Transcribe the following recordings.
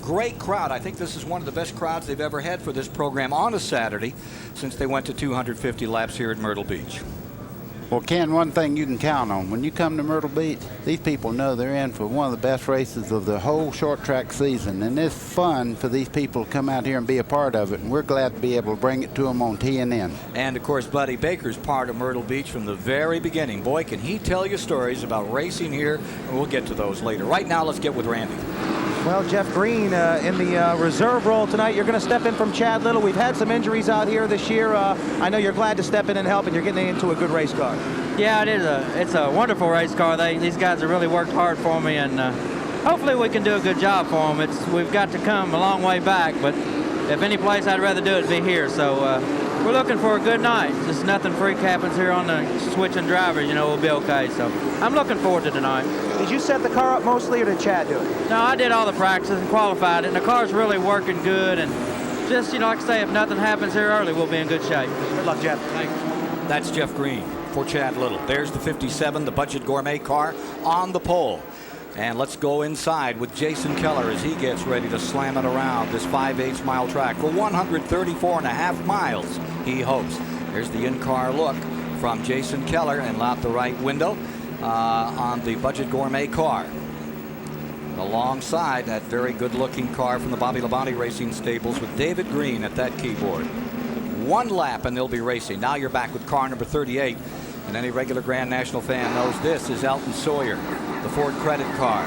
great crowd. I think this is one of the best crowds they've ever had for this program on a Saturday since they went to 250 laps here at Myrtle Beach. Well, Ken, one thing you can count on, when you come to Myrtle Beach, these people know they're in for one of the best races of the whole short track season. And it's fun for these people to come out here and be a part of it. And we're glad to be able to bring it to them on TNN. And, of course, Buddy Baker's part of Myrtle Beach from the very beginning. Boy, can he tell you stories about racing here. And we'll get to those later. Right now, let's get with Randy. Well, Jeff Green in the reserve role tonight. You're going to step in from Chad Little. We've had some injuries out here this year. I know you're glad to step in and help, and you're getting into a good race car. Yeah, it's a wonderful race car. These guys have really worked hard for me, and hopefully we can do a good job for them. We've got to come a long way back, but if any place I'd rather do it be here. So we're looking for a good night. Just nothing freak happens here on the switching drivers, we'll be okay. So I'm looking forward to tonight. Did you set the car up mostly, or did Chad do it? No, I did all the practices and qualified it, and the car's really working good. And just, like I say, if nothing happens here early, we'll be in good shape. Good luck, Jeff. Thanks. That's Jeff Green for Chad Little. There's the 57, the Budget Gourmet car on the pole. And let's go inside with Jason Keller as he gets ready to slam it around this 5/8 mile track for 134.5 miles, he hopes. There's the in-car look from Jason Keller and out the right window on the Budget Gourmet car. Alongside that very good-looking car from the Bobby Labonte Racing Stables with David Green at that keyboard. One lap and they'll be racing. Now you're back with car number 38. And any regular Grand National fan knows this is Elton Sawyer, the Ford Credit car,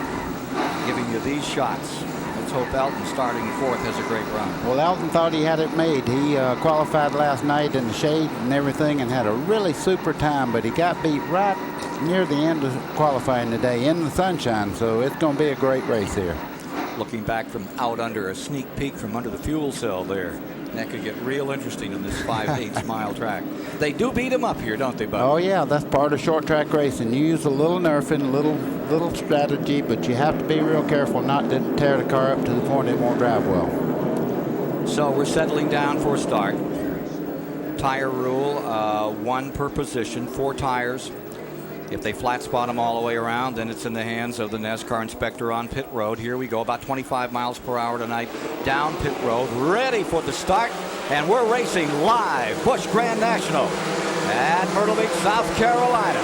giving you these shots. Let's hope Elton, starting fourth, has a great run. Well, Elton thought he had it made. He qualified last night in the shade and everything and had a really super time, but he got beat right near the end of qualifying today in the sunshine, so it's going to be a great race here. Looking back from out under a sneak peek from under the fuel cell there. That could get real interesting in this 5/8 mile track. They do beat him up here, don't they, Bud? Oh, yeah, that's part of short track racing. You use a little nerfing, a little strategy, but you have to be real careful not to tear the car up to the point it won't drive well. So we're settling down for a start. Tire rule, one per position, 4 tires. If they flat spot them all the way around, then it's in the hands of the NASCAR inspector on pit road. Here we go, about 25 miles per hour tonight, down pit road, ready for the start. And we're racing live, Busch Grand National at Myrtle Beach, South Carolina.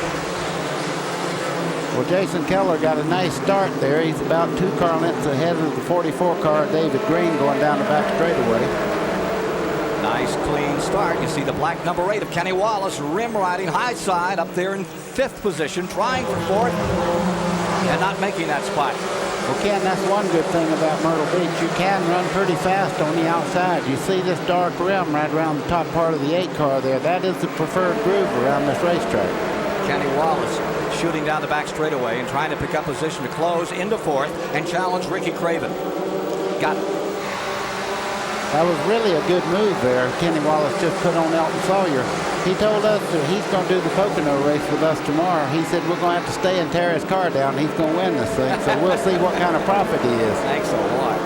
Well, Jason Keller got a nice start there. He's about 2 car lengths ahead of the 44 car, David Green, going down the back straightaway. Nice clean start. You see the black number 8 of Kenny Wallace rim riding high side up there in 5th position, trying for 4th and not making that spot. Well, Ken, that's one good thing about Myrtle Beach. You can run pretty fast on the outside. You see this dark rim right around the top part of the 8 car there. That is the preferred groove around this racetrack. Kenny Wallace shooting down the back straightaway and trying to pick up position to close into 4th and challenge Ricky Craven. Got it. That was really a good move there. Kenny Wallace just put on Elton Sawyer. He told us that he's going to do the Pocono race with us tomorrow. He said we're going to have to stay and tear his car down. He's going to win this thing, so we'll see what kind of prophet he is. Thanks a lot.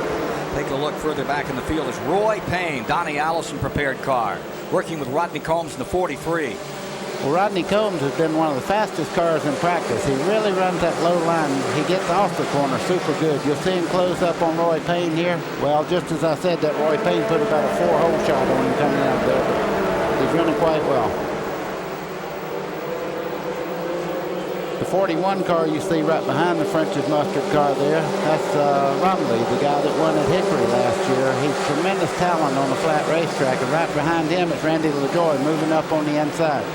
Take a look further back in the field is Roy Payne, Donnie Allison prepared car, working with Rodney Combs in the 43. Well, Rodney Combs has been one of the fastest cars in practice. He really runs that low line. He gets off the corner super good. You'll see him close up on Roy Payne here. Well, just as I said, that Roy Payne put about a 4-hole shot on him coming out there, but he's running quite well. The 41 car you see right behind the French's Mustard car there, that's Rumley, the guy that won at Hickory last year. He's tremendous talent on the flat racetrack, and right behind him is Randy LaJoie moving up on the inside.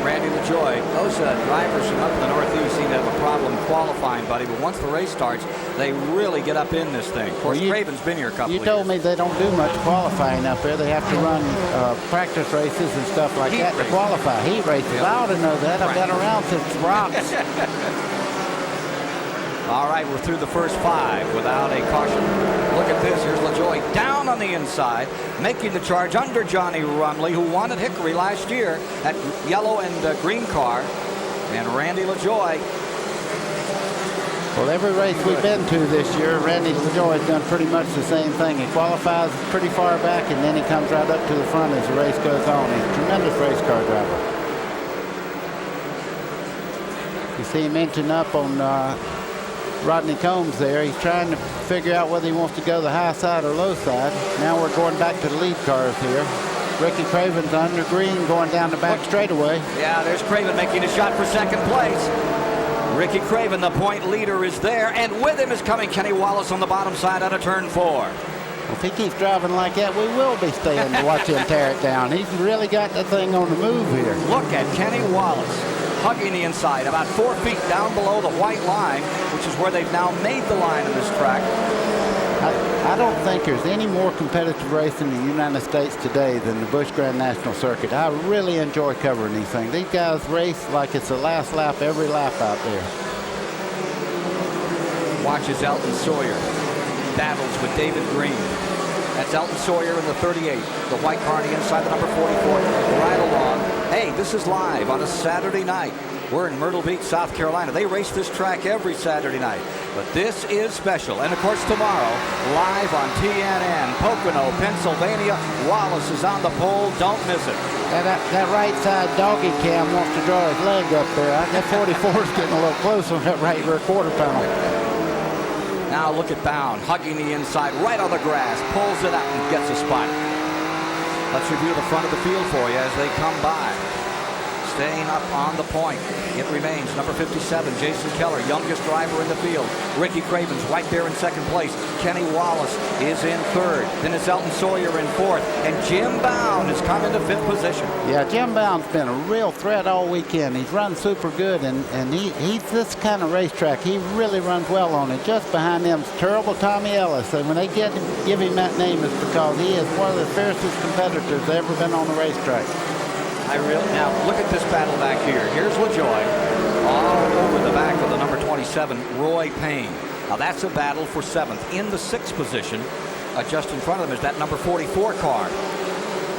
Randy LaJoie, those drivers from up in the Northeast seem to have a problem qualifying, buddy, but once the race starts, they really get up in this thing. Of course, Craven's been here a couple of years. You told me they don't do much qualifying up there. They have to run practice races and stuff like that to qualify. Heat races. Yep. I ought to know that. I've been around since rocks. All right, we're through the first 5 without a caution. Look at this. Here's LaJoie down on the inside, making the charge under Johnny Rumley, who won at Hickory last year, that yellow and green car. And Randy LaJoie. Well, every race we've been to this year, Randy LaJoie has done pretty much the same thing. He qualifies pretty far back, and then he comes right up to the front as the race goes on. He's a tremendous race car driver. You see him inching up on Rodney Combs there. He's trying to figure out whether he wants to go the high side or low side. Now we're going back to the lead cars here. Ricky Craven's under green going down the back straightaway. Yeah, there's Craven making a shot for second place. Ricky Craven, the point leader, is there, and with him is coming Kenny Wallace on the bottom side out of turn 4. If he keeps driving like that, we will be staying to watch him tear it down. He's really got that thing on the move here. Look at Kenny Wallace hugging the inside, about 4 feet down below the white line, which is where they've now made the line of this track. I don't think there's any more competitive racing in the United States today than the Busch Grand National Circuit. I really enjoy covering these things. These guys race like it's the last lap every lap out there. Watches Elton Sawyer. Battles with David Green. That's Elton Sawyer in the 38. The white car on the inside, the number 44. Right along. Hey, this is live on a Saturday night. We're in Myrtle Beach, South Carolina. They race this track every Saturday night. But this is special. And, of course, tomorrow, live on TNN, Pocono, Pennsylvania. Wallace is on the pole. Don't miss it. That right side doggy cam wants to draw his leg up there. That 44 is getting a little close on that right rear quarter panel. Now look at Bound, hugging the inside, right on the grass, pulls it out and gets a spot. Let's review the front of the field for you as they come by. Staying up on the point, it remains number 57, Jason Keller, youngest driver in the field. Ricky Craven's right there in second place. Kenny Wallace is in third. Then it's Elton Sawyer in fourth. And Jim Bound has come into fifth position. Yeah, Jim Bound's been a real threat all weekend. He's run super good, and he's this kind of racetrack. He really runs well on it. Just behind him's terrible Tommy Ellis. And when they give him that name, it's because he is one of the fiercest competitors ever been on the racetrack. Now look at this battle back here. Here's LaJoie all over the back of the number 27, Roy Payne. Now that's a battle for seventh. In the sixth position, just in front of them is that number 44 car.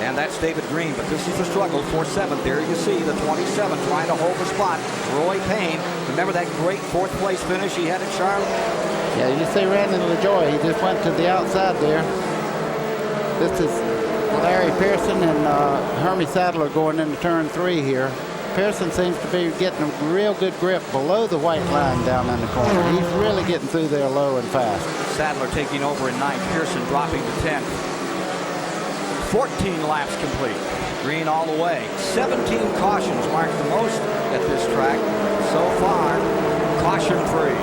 And that's David Green, but this is the struggle for seventh. There you see the 27 trying to hold the spot. Roy Payne, remember that great fourth place finish he had at Charlotte? Yeah, you see Randy LaJoie, he just went to the outside there. This is Larry Pearson and Hermie Sadler going into turn 3 here. Pearson seems to be getting a real good grip below the white line down in the corner. He's really getting through there low and fast. Sadler taking over in ninth, Pearson dropping to 10th. 14 laps complete. Green all the way. 17 cautions mark the most at this track so far. Caution free.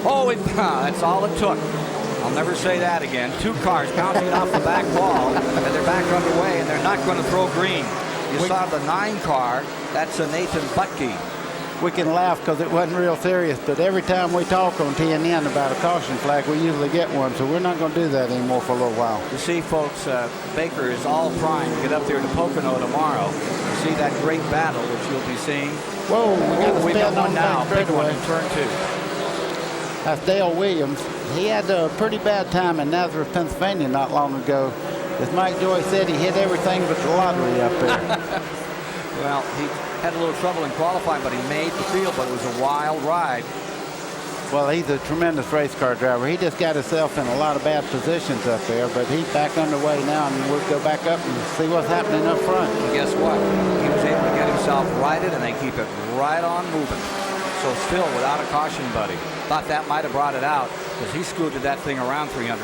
Oh, that's all it took. I'll never say that again. 2 cars bouncing off the back wall, and they're back underway, and they're not going to throw green. You saw the 9 car. That's a Nathan Butke. We can laugh because it wasn't real serious, but every time we talk on TNN about a caution flag, we usually get one, so we're not going to do that anymore for a little while. You see, folks, Baker is all primed to get up there to Pocono tomorrow. You see that great battle, which you'll be seeing. Whoa, we got one now. Big one away. in turn 2. That's Dale Williams. He had a pretty bad time in Nazareth, Pennsylvania not long ago. As Mike Joy said, he hit everything but the lottery up there. Well, he had a little trouble in qualifying, but he made the field, but it was a wild ride. Well, he's a tremendous race car driver. He just got himself in a lot of bad positions up there, but he's back underway now, and we'll go back up and see what's happening up front. And guess what? He was able to get himself righted, and they keep it right on moving. So still without a caution, buddy. Thought that might have brought it out because he scooted that thing around 360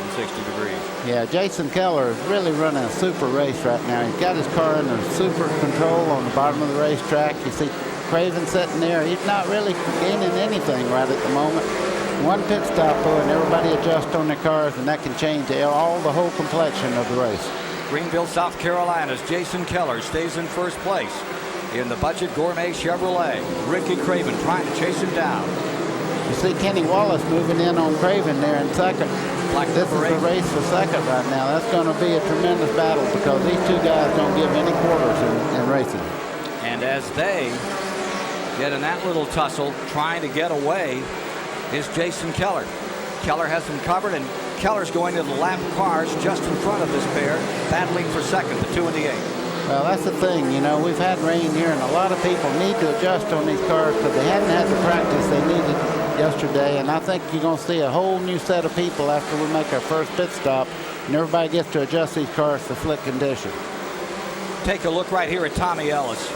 degrees. Yeah, Jason Keller is really running a super race right now. He's got his car in a super control on the bottom of the racetrack. You see Craven sitting there. He's not really gaining anything right at the moment. One pit stop, though, and everybody adjusts on their cars, and that can change the whole complexion of the race. Greenville, South Carolina's Jason Keller stays in first place in the Budget Gourmet Chevrolet. Ricky Craven trying to chase him down. You see Kenny Wallace moving in on Craven there in second. This is the race for second right now. That's going to be a tremendous battle because these 2 guys don't give any quarters in racing. And as they get in that little tussle, trying to get away, is Jason Keller. Keller has them covered, and Keller's going to the lap cars just in front of this pair, battling for second, the 2 and the 8. Well, that's the thing, you know, we've had rain here, and a lot of people need to adjust on these cars because they hadn't had the practice they needed yesterday, and I think you're going to see a whole new set of people after we make our first pit stop, and everybody gets to adjust these cars to slick condition. Take a look right here at Tommy Ellis.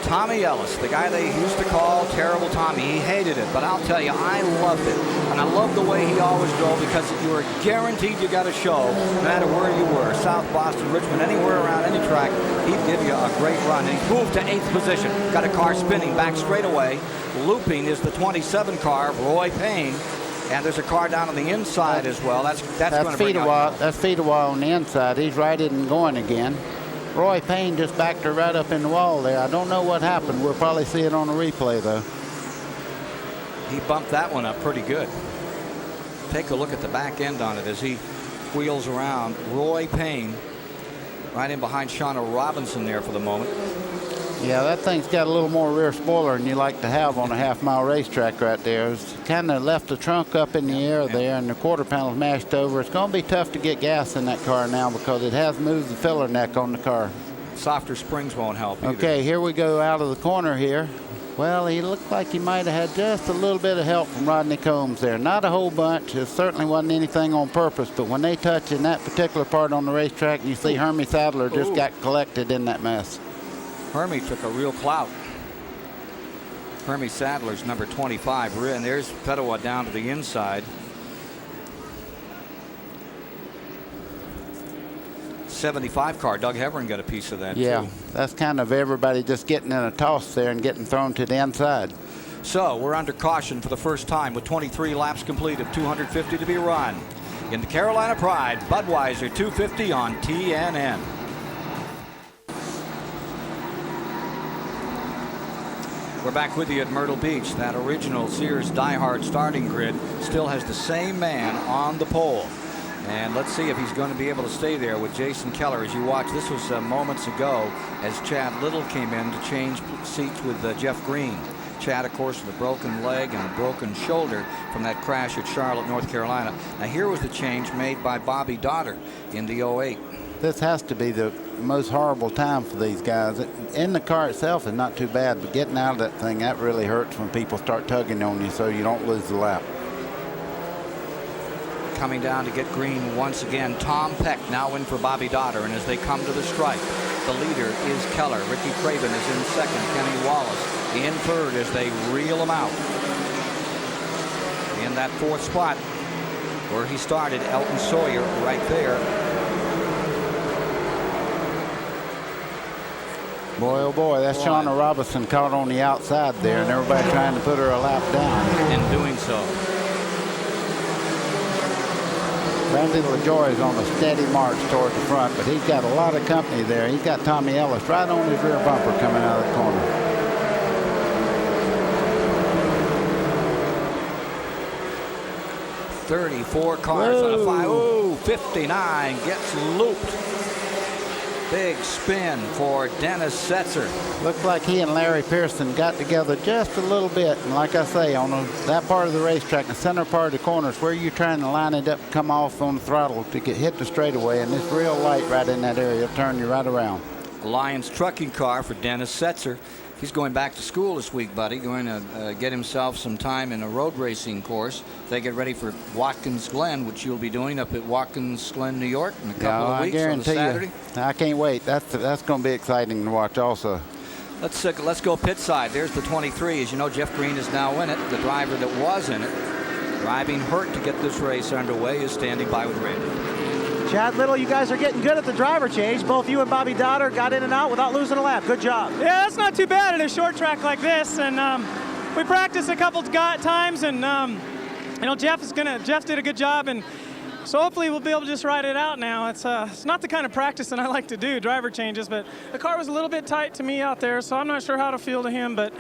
Tommy Ellis, the guy they used to call Terrible Tommy. He hated it, but I'll tell you, I loved it. And I loved the way he always drove because you were guaranteed you got a show no matter where you were. South Boston, Richmond, anywhere around any track, he'd give you a great run. And he's moved to 8th position. Got a car spinning back straight away. Looping is the 27 car, Roy Payne. And there's a car down on the inside as well. That's going to bring out. That's Feedaway on the inside. He's righted and going again. Roy Payne just backed her right up in the wall there. I don't know what happened. We'll probably see it on the replay, though. He bumped that one up pretty good. Take a look at the back end on it as he wheels around. Roy Payne right in behind Shauna Robinson there for the moment. Yeah, that thing's got a little more rear spoiler than you like to have on a half-mile racetrack right there. It's kind of left the trunk up in the air there, and the quarter panel's mashed over. It's going to be tough to get gas in that car now because it has moved the filler neck on the car. Softer springs won't help either. Okay, here we go out of the corner here. Well, he looked like he might have had just a little bit of help from Rodney Combs there. Not a whole bunch. It certainly wasn't anything on purpose, but when they touch in that particular part on the racetrack, you see Hermie Sadler just got collected in that mess. Hermie took a real clout. Hermie Sadler's number 25. And there's Fedewa down to the inside. 75 car. Doug Heverin got a piece of that, yeah, too. That's kind of everybody just getting in a toss there and getting thrown to the inside. So we're under caution for the first time with 23 laps completed, 250 to be run. In the Carolina Pride, Budweiser 250 on TNN. We're back with you at Myrtle Beach. That original Sears Die Hard starting grid still has the same man on the pole. And let's see if he's going to be able to stay there with Jason Keller. As you watch, this was moments ago as Chad Little came in to change seats with Jeff Green. Chad, of course, with a broken leg and a broken shoulder from that crash at Charlotte, North Carolina. Now, here was the change made by Bobby Dotter in the 08. This has to be the most horrible time for these guys. In the car itself is not too bad, but getting out of that thing, that really hurts when people start tugging on you so you don't lose the lap. Coming down to get green once again, Tom Peck now in for Bobby Dotter, and as they come to the stripe, the leader is Keller. Ricky Craven is in second, Kenny Wallace in third as they reel him out. In that fourth spot where he started, Elton Sawyer right there. Boy, oh boy, that's Shauna Robinson caught on the outside there, and everybody trying to put her a lap down. In doing so. Randy LaJoy is on a steady march toward the front, but he's got a lot of company there. He's got Tommy Ellis right on his rear bumper coming out of the corner. $34 cars on a 5. Ooh, 59 gets looped. Big spin for Dennis Setzer. Looks like he and Larry Pearson got together just a little bit. And like I say, on that part of the racetrack, the center part of the corner is where you're trying to line it up, come off on the throttle to hit the straightaway. And this real light right in that area will turn you right around. Lions trucking car for Dennis Setzer. He's going back to school this week, buddy. Going to get himself some time in a road racing course. They get ready for Watkins Glen, which you'll be doing up at Watkins Glen, New York, in a couple of weeks on the Saturday. I can't wait. That's going to be exciting to watch also. Let's go pit side. There's the 23. As you know, Jeff Green is now in it. The driver that was in it, driving hurt to get this race underway, is standing by with Randy. Chad Little, you guys are getting good at the driver change. Both you and Bobby Dotter got in and out without losing a lap. Good job. Yeah, that's not too bad at a short track like this. And we practiced a couple times, and you know, Jeff did a good job, and so hopefully we'll be able to just ride it out now. It's not the kind of practice that I like to do, driver changes, but the car was a little bit tight to me out there, so I'm not sure how to feel to him, but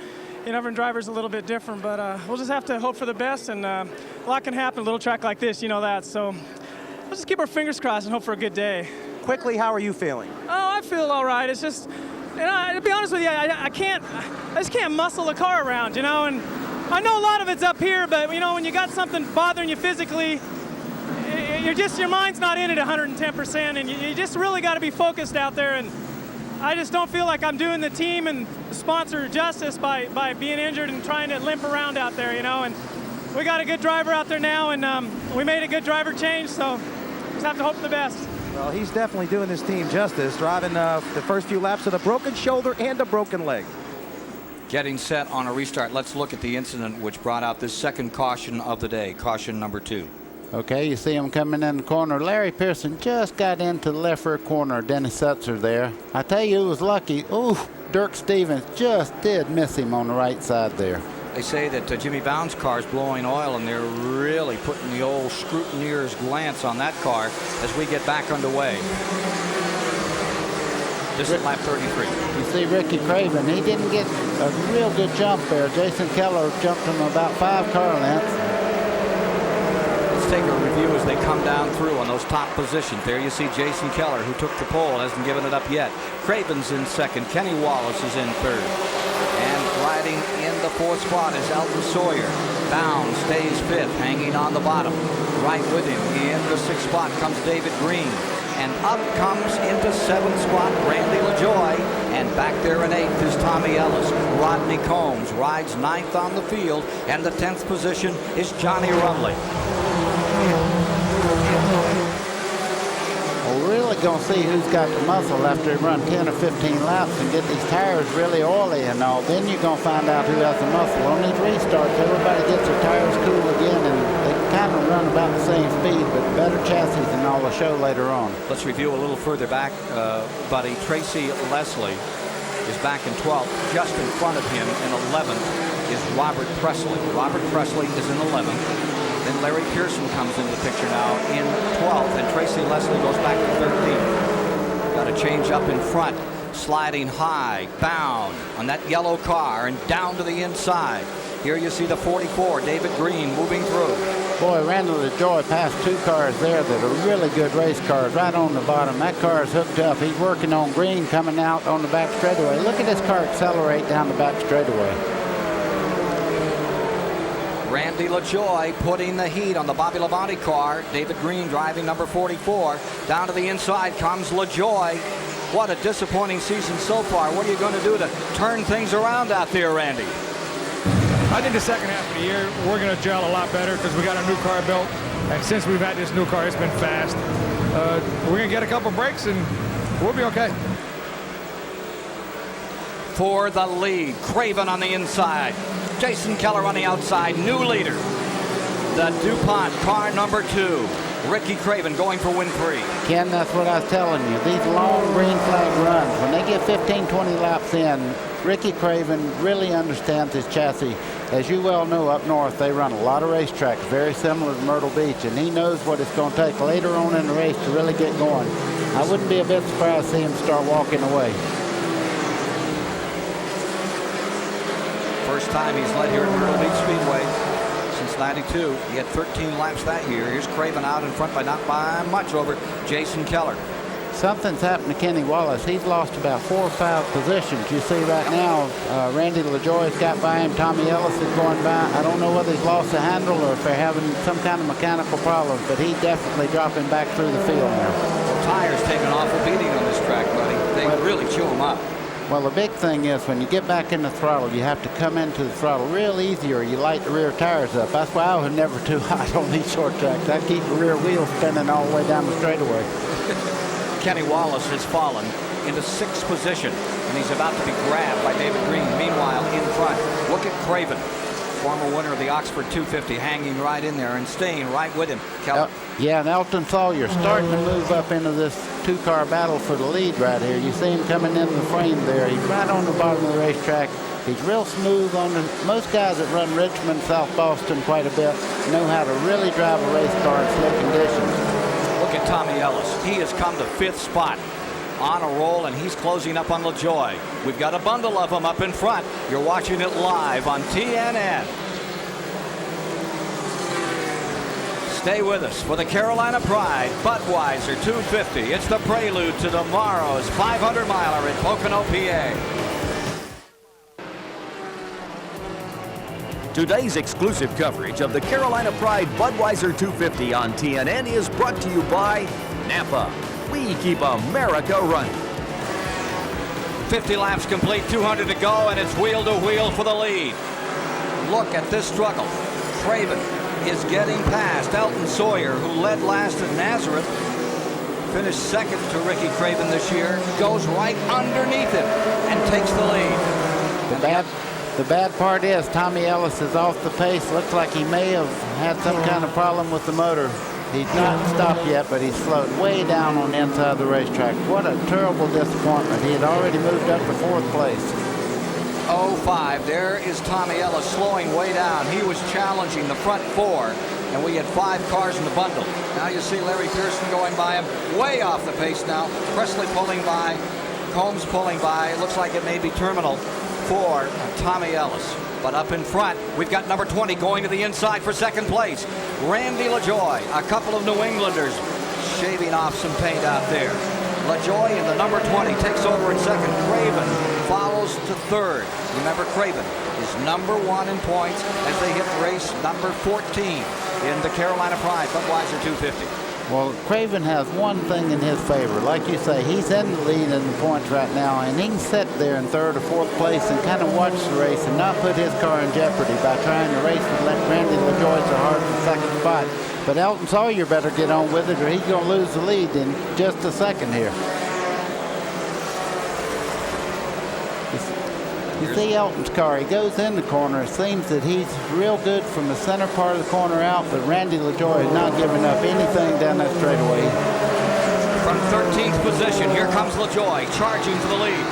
you know, every driver's a little bit different, but we'll just have to hope for the best, and a lot can happen at a little track like this, you know that, so we'll just keep our fingers crossed and hope for a good day. Quickly, how are you feeling? Oh, I feel all right. It's just, you know, to be honest with you, I just can't muscle the car around, you know, and I know a lot of it's up here, but you know, when you got something bothering you physically, your mind's not in it 110%, and you just really got to be focused out there, and I just don't feel like I'm doing the team and the sponsor justice by being injured and trying to limp around out there, you know, and we got a good driver out there now, and we made a good driver change, so just have to hope for the best. Well, he's definitely doing this team justice, driving the first few laps with a broken shoulder and a broken leg. getting set on a restart. Let's look at the incident which brought out this second caution of the day, caution number 2. Okay, you see him coming in the corner. Larry Pearson just got into the left rear corner. Dennis Sutzer there. I tell you, it was lucky. Ooh, Dirk Stevens just did miss him on the right side there. They say that Jimmy Bound's car is blowing oil, and they're really putting the old scrutineer's glance on that car as we get back underway. This is lap 33. You see Ricky Craven, he didn't get a real good jump there. Jason Keller jumped him about 5 car lengths. Let's take a review as they come down through on those top positions. There you see Jason Keller, who took the pole, hasn't given it up yet. Craven's in second. Kenny Wallace is in third. And riding in the 4th spot is Elton Sawyer. Bound stays 5th, hanging on the bottom. Right with him in the 6th spot comes David Green. And up comes into 7th spot Randy LaJoy. And back there in 8th is Tommy Ellis. Rodney Combs rides 9th on the field. And the 10th position is Johnny Rumley. We're really going to see who's got the muscle after they run 10 or 15 laps and get these tires really oily and all. Then you're going to find out who has the muscle. On these restarts, everybody gets their tires cool again, and they kind of run about the same speed, but better chassis than all the show later on. Let's review a little further back, buddy. Tracy Leslie is back in 12th. Just in front of him in 11th is Robert Presley. Robert Presley is in 11th. Then Larry Pearson comes into the picture now in 12th, and Tracy Leslie goes back to 13th. Got a change up in front, sliding high, bound on that yellow car and down to the inside. Here you see the 44, David Green, moving through. Boy, Randall LaJoy passed 2 cars there that are really good race cars right on the bottom. That car is hooked up. He's working on Green coming out on the back straightaway. Look at this car accelerate down the back straightaway. Randy LaJoy putting the heat on the Bobby Labonte car. David Green driving number 44. Down to the inside comes LaJoy. What a disappointing season so far. What are you going to do to turn things around out there, Randy? I think the second half of the year, we're going to gel a lot better because we got a new car built. And since we've had this new car, it's been fast. We're going to get a couple breaks and we'll be okay. For the lead, Craven on the inside. Jason Keller on the outside, new leader. The DuPont car number 2. Ricky Craven going for win 3. Ken, that's what I was telling you. These long green flag runs, when they get 15, 20 laps in, Ricky Craven really understands his chassis. As you well know, up north, they run a lot of racetracks, very similar to Myrtle Beach, and he knows what it's going to take later on in the race to really get going. I wouldn't be a bit surprised to see him start walking away. First time he's led here at Myrtle Beach Speedway since '92. He had 13 laps that year. Here's Craven out in front by not by much over Jason Keller. Something's happened to Kenny Wallace. He's lost about 4 or 5 positions. You see right now, Randy LaJoy's got by him. Tommy Ellis is going by. I don't know whether he's lost the handle or if they're having some kind of mechanical problems, but he's definitely dropping back through the field now. Tires taking an awful beating on this track, buddy. They really chew him up. Well, the big thing is when you get back in the throttle, you have to come into the throttle real easy or you light the rear tires up. That's why I was never too hot on these short tracks. I keep the rear wheel spinning all the way down the straightaway. Kenny Wallace has fallen into 6th position, and he's about to be grabbed by David Green. Meanwhile, in front, look at Craven, former winner of the Oxford 250, hanging right in there and staying right with him. Keller. Yeah, and Elton Sawyer starting to move up into this 2-car battle for the lead right here. You see him coming in the frame there. He's right on the bottom of the racetrack. He's real smooth on the. Most guys that run Richmond, South Boston quite a bit know how to really drive a race car in slow conditions. Look at Tommy Ellis. He has come to 5th spot on a roll, and he's closing up on LaJoy. We've got a bundle of them up in front. You're watching it live on TNN. Stay with us for the Carolina Pride Budweiser 250. It's the prelude to tomorrow's 500-miler at Pocono, PA. Today's exclusive coverage of the Carolina Pride Budweiser 250 on TNN is brought to you by Napa. We keep America running. 50 laps complete, 200 to go, and it's wheel to wheel for the lead. Look at this struggle. Craven is getting past Elton Sawyer, who led last at Nazareth. Finished 2nd to Ricky Craven this year. Goes right underneath him and takes the lead. The bad part is Tommy Ellis is off the pace. Looks like he may have had some kind of problem with the motor. He's not stopped yet, but he's slowed way down on the inside of the racetrack. What a terrible disappointment. He had already moved up to 4th place. 05. There is Tommy Ellis slowing way down. He was challenging the front 4, and we had 5 cars in the bundle. Now you see Larry Pearson going by him, way off the pace now. Presley pulling by, Combs pulling by. It looks like it may be terminal for Tommy Ellis. But up in front, we've got number 20 going to the inside for 2nd place. Randy LaJoy, a couple of New Englanders shaving off some paint out there. LaJoy in the number 20 takes over in 2nd. Craven follows to 3rd. Remember, Craven is number 1 in points as they hit race number 14 in the Carolina Pride Budweiser 250. Well, Craven has one thing in his favor. Like you say, he's in the lead in the points right now, and he can sit there in 3rd or 4th place and kind of watch the race and not put his car in jeopardy by trying to race with Randy LaJoy so hard in 2nd spot. But Elton Sawyer better get on with it, or he's going to lose the lead in just a second here. You see Elton's car, he goes in the corner. It seems that he's real good from the center part of the corner out, but Randy LaJoy is not giving up anything down that straightaway. From 13th position, here comes LaJoy charging for the lead.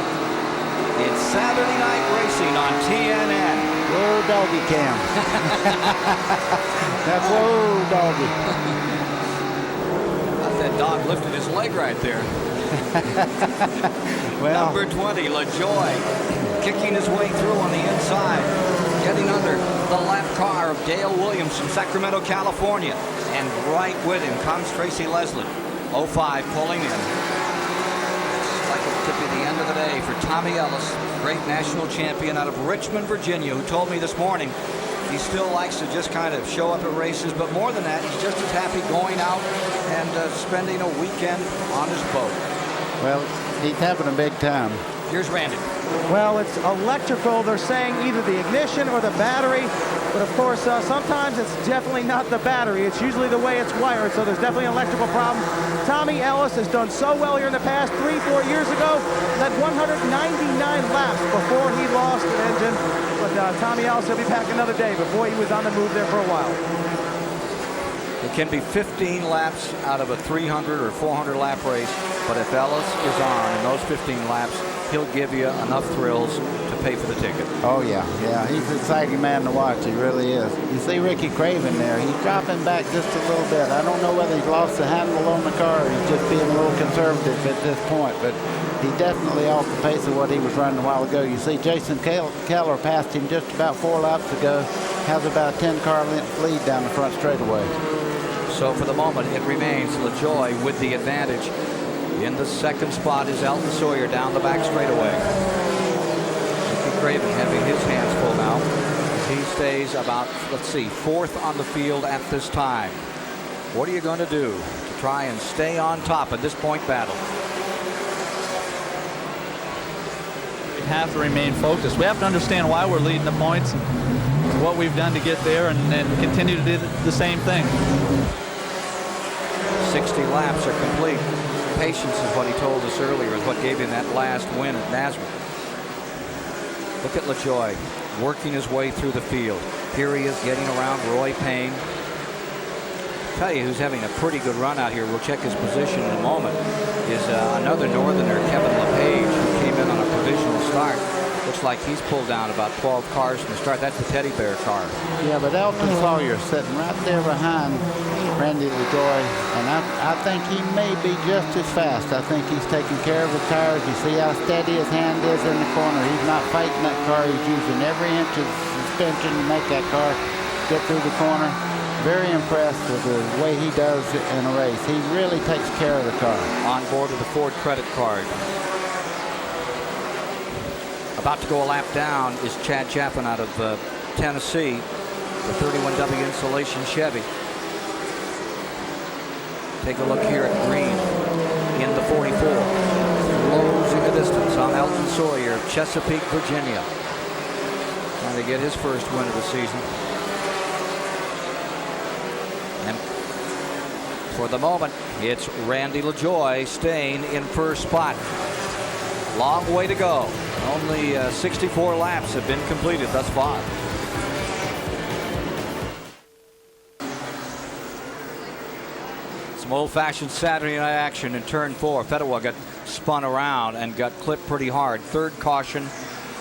It's Saturday Night Racing on TNN. Whoa, doggy cam. That's whoa, doggy. That dog lifted his leg right there. Well, Number 20, LaJoy, kicking his way through on the inside, getting under the lap car of Dale Williams from Sacramento, California. And right with him comes Tracy Leslie. 05 pulling in. It's like it could be the end of the day for Tommy Ellis, great national champion out of Richmond, Virginia, who told me this morning he still likes to just kind of show up at races, but more than that, he's just as happy going out and spending a weekend on his boat. well, he's having a big time. Here's Randy. Well, it's electrical. They're saying either the ignition or the battery. But of course, sometimes it's definitely not the battery. It's usually the way it's wired. So there's definitely an electrical problem. Tommy Ellis has done so well here in the past 3-4 years ago. Led 199 laps before he lost an engine. But Tommy Ellis will be back another day. But boy, he was on the move there for a while. It can be 15 laps out of a 300 or 400 lap race, but if Ellis is on in those 15 laps, he'll give you enough thrills to pay for the ticket. Oh, yeah. He's an exciting man to watch. He really is. You see Ricky Craven there. He's dropping back just a little bit. I don't know whether he's lost the handle on the car or he's just being a little conservative at this point, but he's definitely off the pace of what he was running a while ago. You see Jason Keller passed him just about 4 laps ago, has about a 10-car length lead down the front straightaway. So for the moment, it remains LaJoy with the advantage. In the 2nd spot is Elton Sawyer down the back straightaway. Ricky Craven having his hands full now. He stays about, 4th on the field at this time. What are you going to do to try and stay on top of this point battle? We have to remain focused. We have to understand why we're leading the points and what we've done to get there, and continue to do the same thing. 60 laps are complete. Patience is what he told us earlier, is what gave him that last win at Nazareth. Look at LaJoy working his way through the field. Here he is getting around Roy Payne. Tell you who's having a pretty good run out here. We'll check his position in a moment. Is another Northerner, Kevin LePage, who came in on a provisional start. Looks like he's pulled down about 12 cars from the start. That's the teddy bear car. Yeah, but Elton Sawyer sitting right there behind Randy LaJoy, and I think he may be just as fast. I think he's taking care of the tires. You see how steady his hand is in the corner. He's not fighting that car. He's using every inch of suspension to make that car get through the corner. Very impressed with the way he does it in a race. He really takes care of the car. On board with the Ford credit card. About to go a lap down is Chad Chapin out of Tennessee, the 31W Insulation Chevy. Take a look here at Green in the 44. Closing the distance on Elton Sawyer of Chesapeake, Virginia. Trying to get his first win of the season. And for the moment, it's Randy LaJoy staying in 1st spot. Long way to go. Only 64 laps have been completed thus far. Some old-fashioned Saturday night action in turn 4. Fetterwell got spun around and got clipped pretty hard. Third caution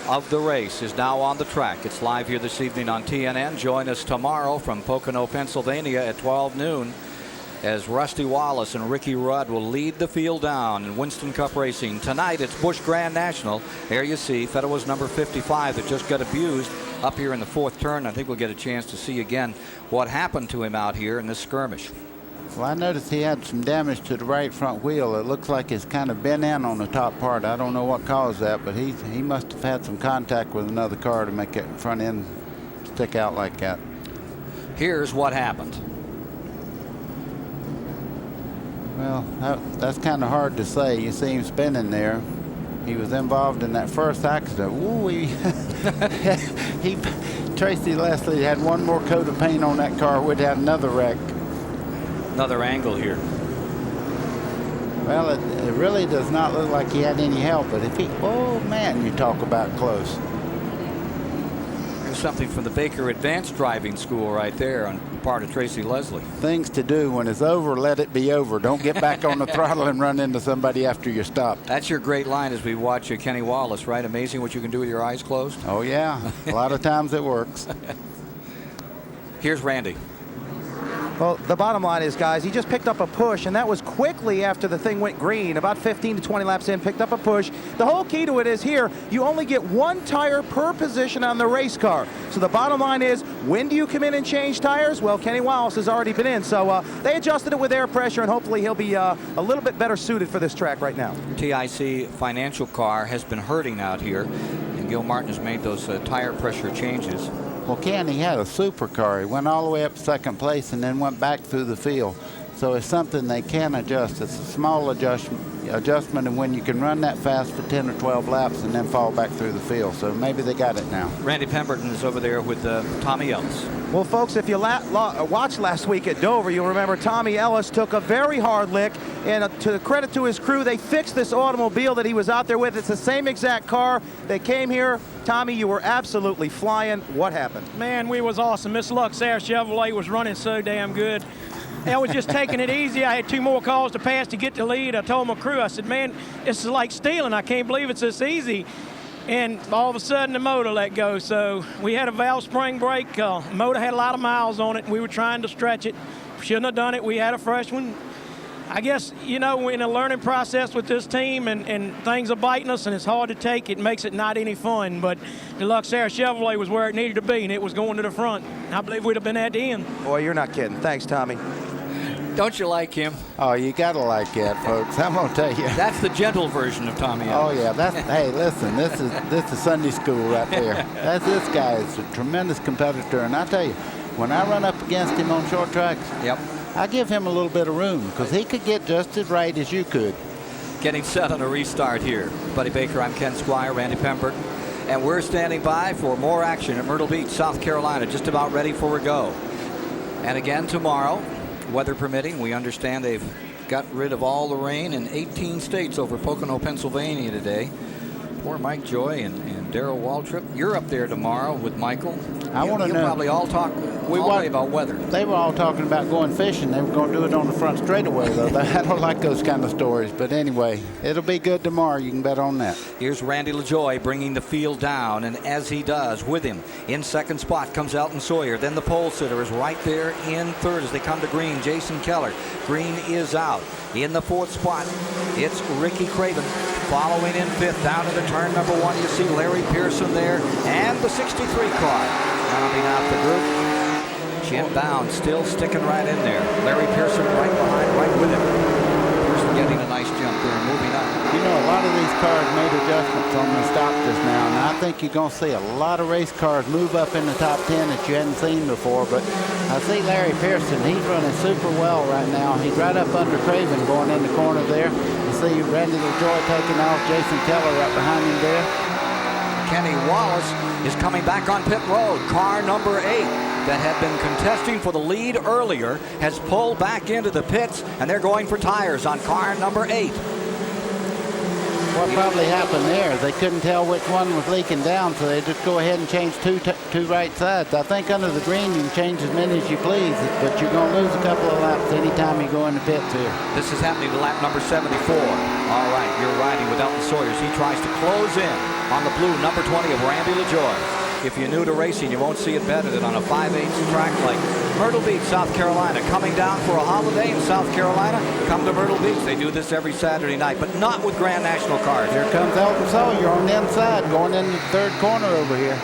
of the race is now on the track. It's live here this evening on TNN. Join us tomorrow from Pocono, Pennsylvania at 12 noon as Rusty Wallace and Ricky Rudd will lead the field down in Winston Cup racing. Tonight it's Busch Grand National. There you see Fetterwell's number 55 that just got abused up here in the 4th turn. I think we'll get a chance to see again what happened to him out here in this skirmish. Well, I noticed he had some damage to the right front wheel. It looks like it's kind of bent in on the top part. I don't know what caused that, but he must have had some contact with another car to make that front end stick out like that. Here's what happened. Well, that's kind of hard to say. You see him spinning there. He was involved in that first accident. Ooh, Tracy Leslie had one more coat of paint on that car, would have had another wreck. Another angle here. Well, it really does not look like he had any help, but if he, oh man, you talk about close. There's something from the Baker Advanced Driving School right there on the part of Tracy Leslie. Things to do when it's over, let it be over. Don't get back on the throttle and run into somebody after you stop. That's your great line as we watch Kenny Wallace, right? Amazing what you can do with your eyes closed. Oh yeah, a lot of times it works. Here's Randy. Well, the bottom line is, guys, he just picked up a push, and that was quickly after the thing went green. About 15 to 20 laps in, picked up a push. The whole key to it is here, you only get one tire per position on the race car. So the bottom line is, when do you come in and change tires? Well, Kenny Wallace has already been in. So they adjusted it with air pressure, and hopefully he'll be a little bit better suited for this track right now. TIC financial car has been hurting out here, and Gil Martin has made those tire pressure changes. Well, Ken, he had a supercar. He went all the way up second place and then went back through the field. So it's something they can adjust. It's a small adjustment, and when you can run that fast for 10 or 12 laps and then fall back through the field. So maybe they got it now. Randy Pemberton is over there with Tommy Ellis. Well, folks, if you watched last week at Dover, you'll remember Tommy Ellis took a very hard lick, and to the credit to his crew, they fixed this automobile that he was out there with. It's the same exact car. They came here. Tommy, you were absolutely flying. What happened? Man, we was awesome. Miss Luxair Chevrolet was running so damn good. I was just taking it easy. I had 2 more calls to pass to get the lead. I told my crew, I said, man, this is like stealing. I can't believe it's this easy. And all of a sudden, the motor let go. So we had a valve spring brake. Motor had a lot of miles on it. We were trying to stretch it. Shouldn't have done it. We had a fresh one. I guess, you know, we're in a learning process with this team, and things are biting us, and it's hard to take. It makes it not any fun. But the Luxair Chevrolet was where it needed to be, and it was going to the front. I believe we'd have been at the end. Boy, you're not kidding. Thanks, Tommy. Don't you like him? Oh, you gotta like that, folks. I'm gonna tell you. That's the gentle version of Tommy Oh Ellis. yeah, that's. Hey, listen, this is Sunday school right there. This guy is a tremendous competitor, and I tell you, when I run up against him on short tracks, Yep. I give him a little bit of room because he could get just as right as you could. Getting set on a restart here. Buddy Baker, I'm Ken Squire, Randy Pemberton, and we're standing by for more action at Myrtle Beach, South Carolina, just about ready for a go. And again tomorrow, weather permitting. We understand they've got rid of all the rain in 18 states over Pocono, Pennsylvania today. Poor Mike Joy and Darrell Waltrip. You're up there tomorrow with Michael. I want to know. You'll probably all talk all day about weather. They were all talking about going fishing. They were going to do it on the front straightaway, though. I don't like those kind of stories. But anyway, it'll be good tomorrow. You can bet on that. Here's Randy LaJoie bringing the field down, and as he does, with him in second spot comes Elton Sawyer. Then the pole sitter is right there in third as they come to green. Jason Keller. Green is out. In the fourth spot, it's Ricky Craven. Following in fifth, down to the turn number 1, you see Larry Pearson there, and the 63 car rounding out the group. Jim Bound still sticking right in there. Larry Pearson right behind, right with him. Pearson getting a nice jump there, moving up. You know, a lot of these cars made adjustments on the stop just now, and I think you're going to see a lot of race cars move up in the top 10 that you hadn't seen before. But I see Larry Pearson, he's running super well right now. He's right up under Craven going in the corner there. You see Randy LaJoie taking off, Jason Keller right behind him there. Kenny Wallace is coming back on pit road. Car number 8 that had been contesting for the lead earlier has pulled back into the pits, and they're going for tires on car number 8. What probably happened there is they couldn't tell which one was leaking down, so they just go ahead and change two right sides. I think under the green you can change as many as you please, but you're going to lose a couple of laps anytime you go in the pits here. This is happening to lap number 74. All right, you're riding with Elton Sawyers. He tries to close in on the blue number 20 of Randy LaJoie. If you're new to racing, you won't see it better than on a 5/8 track like Myrtle Beach, South Carolina. Coming down for a holiday in South Carolina, come to Myrtle Beach. They do this every Saturday night, but not with Grand National cars. Here comes Elton Sawyer on the inside, going into the third corner over here.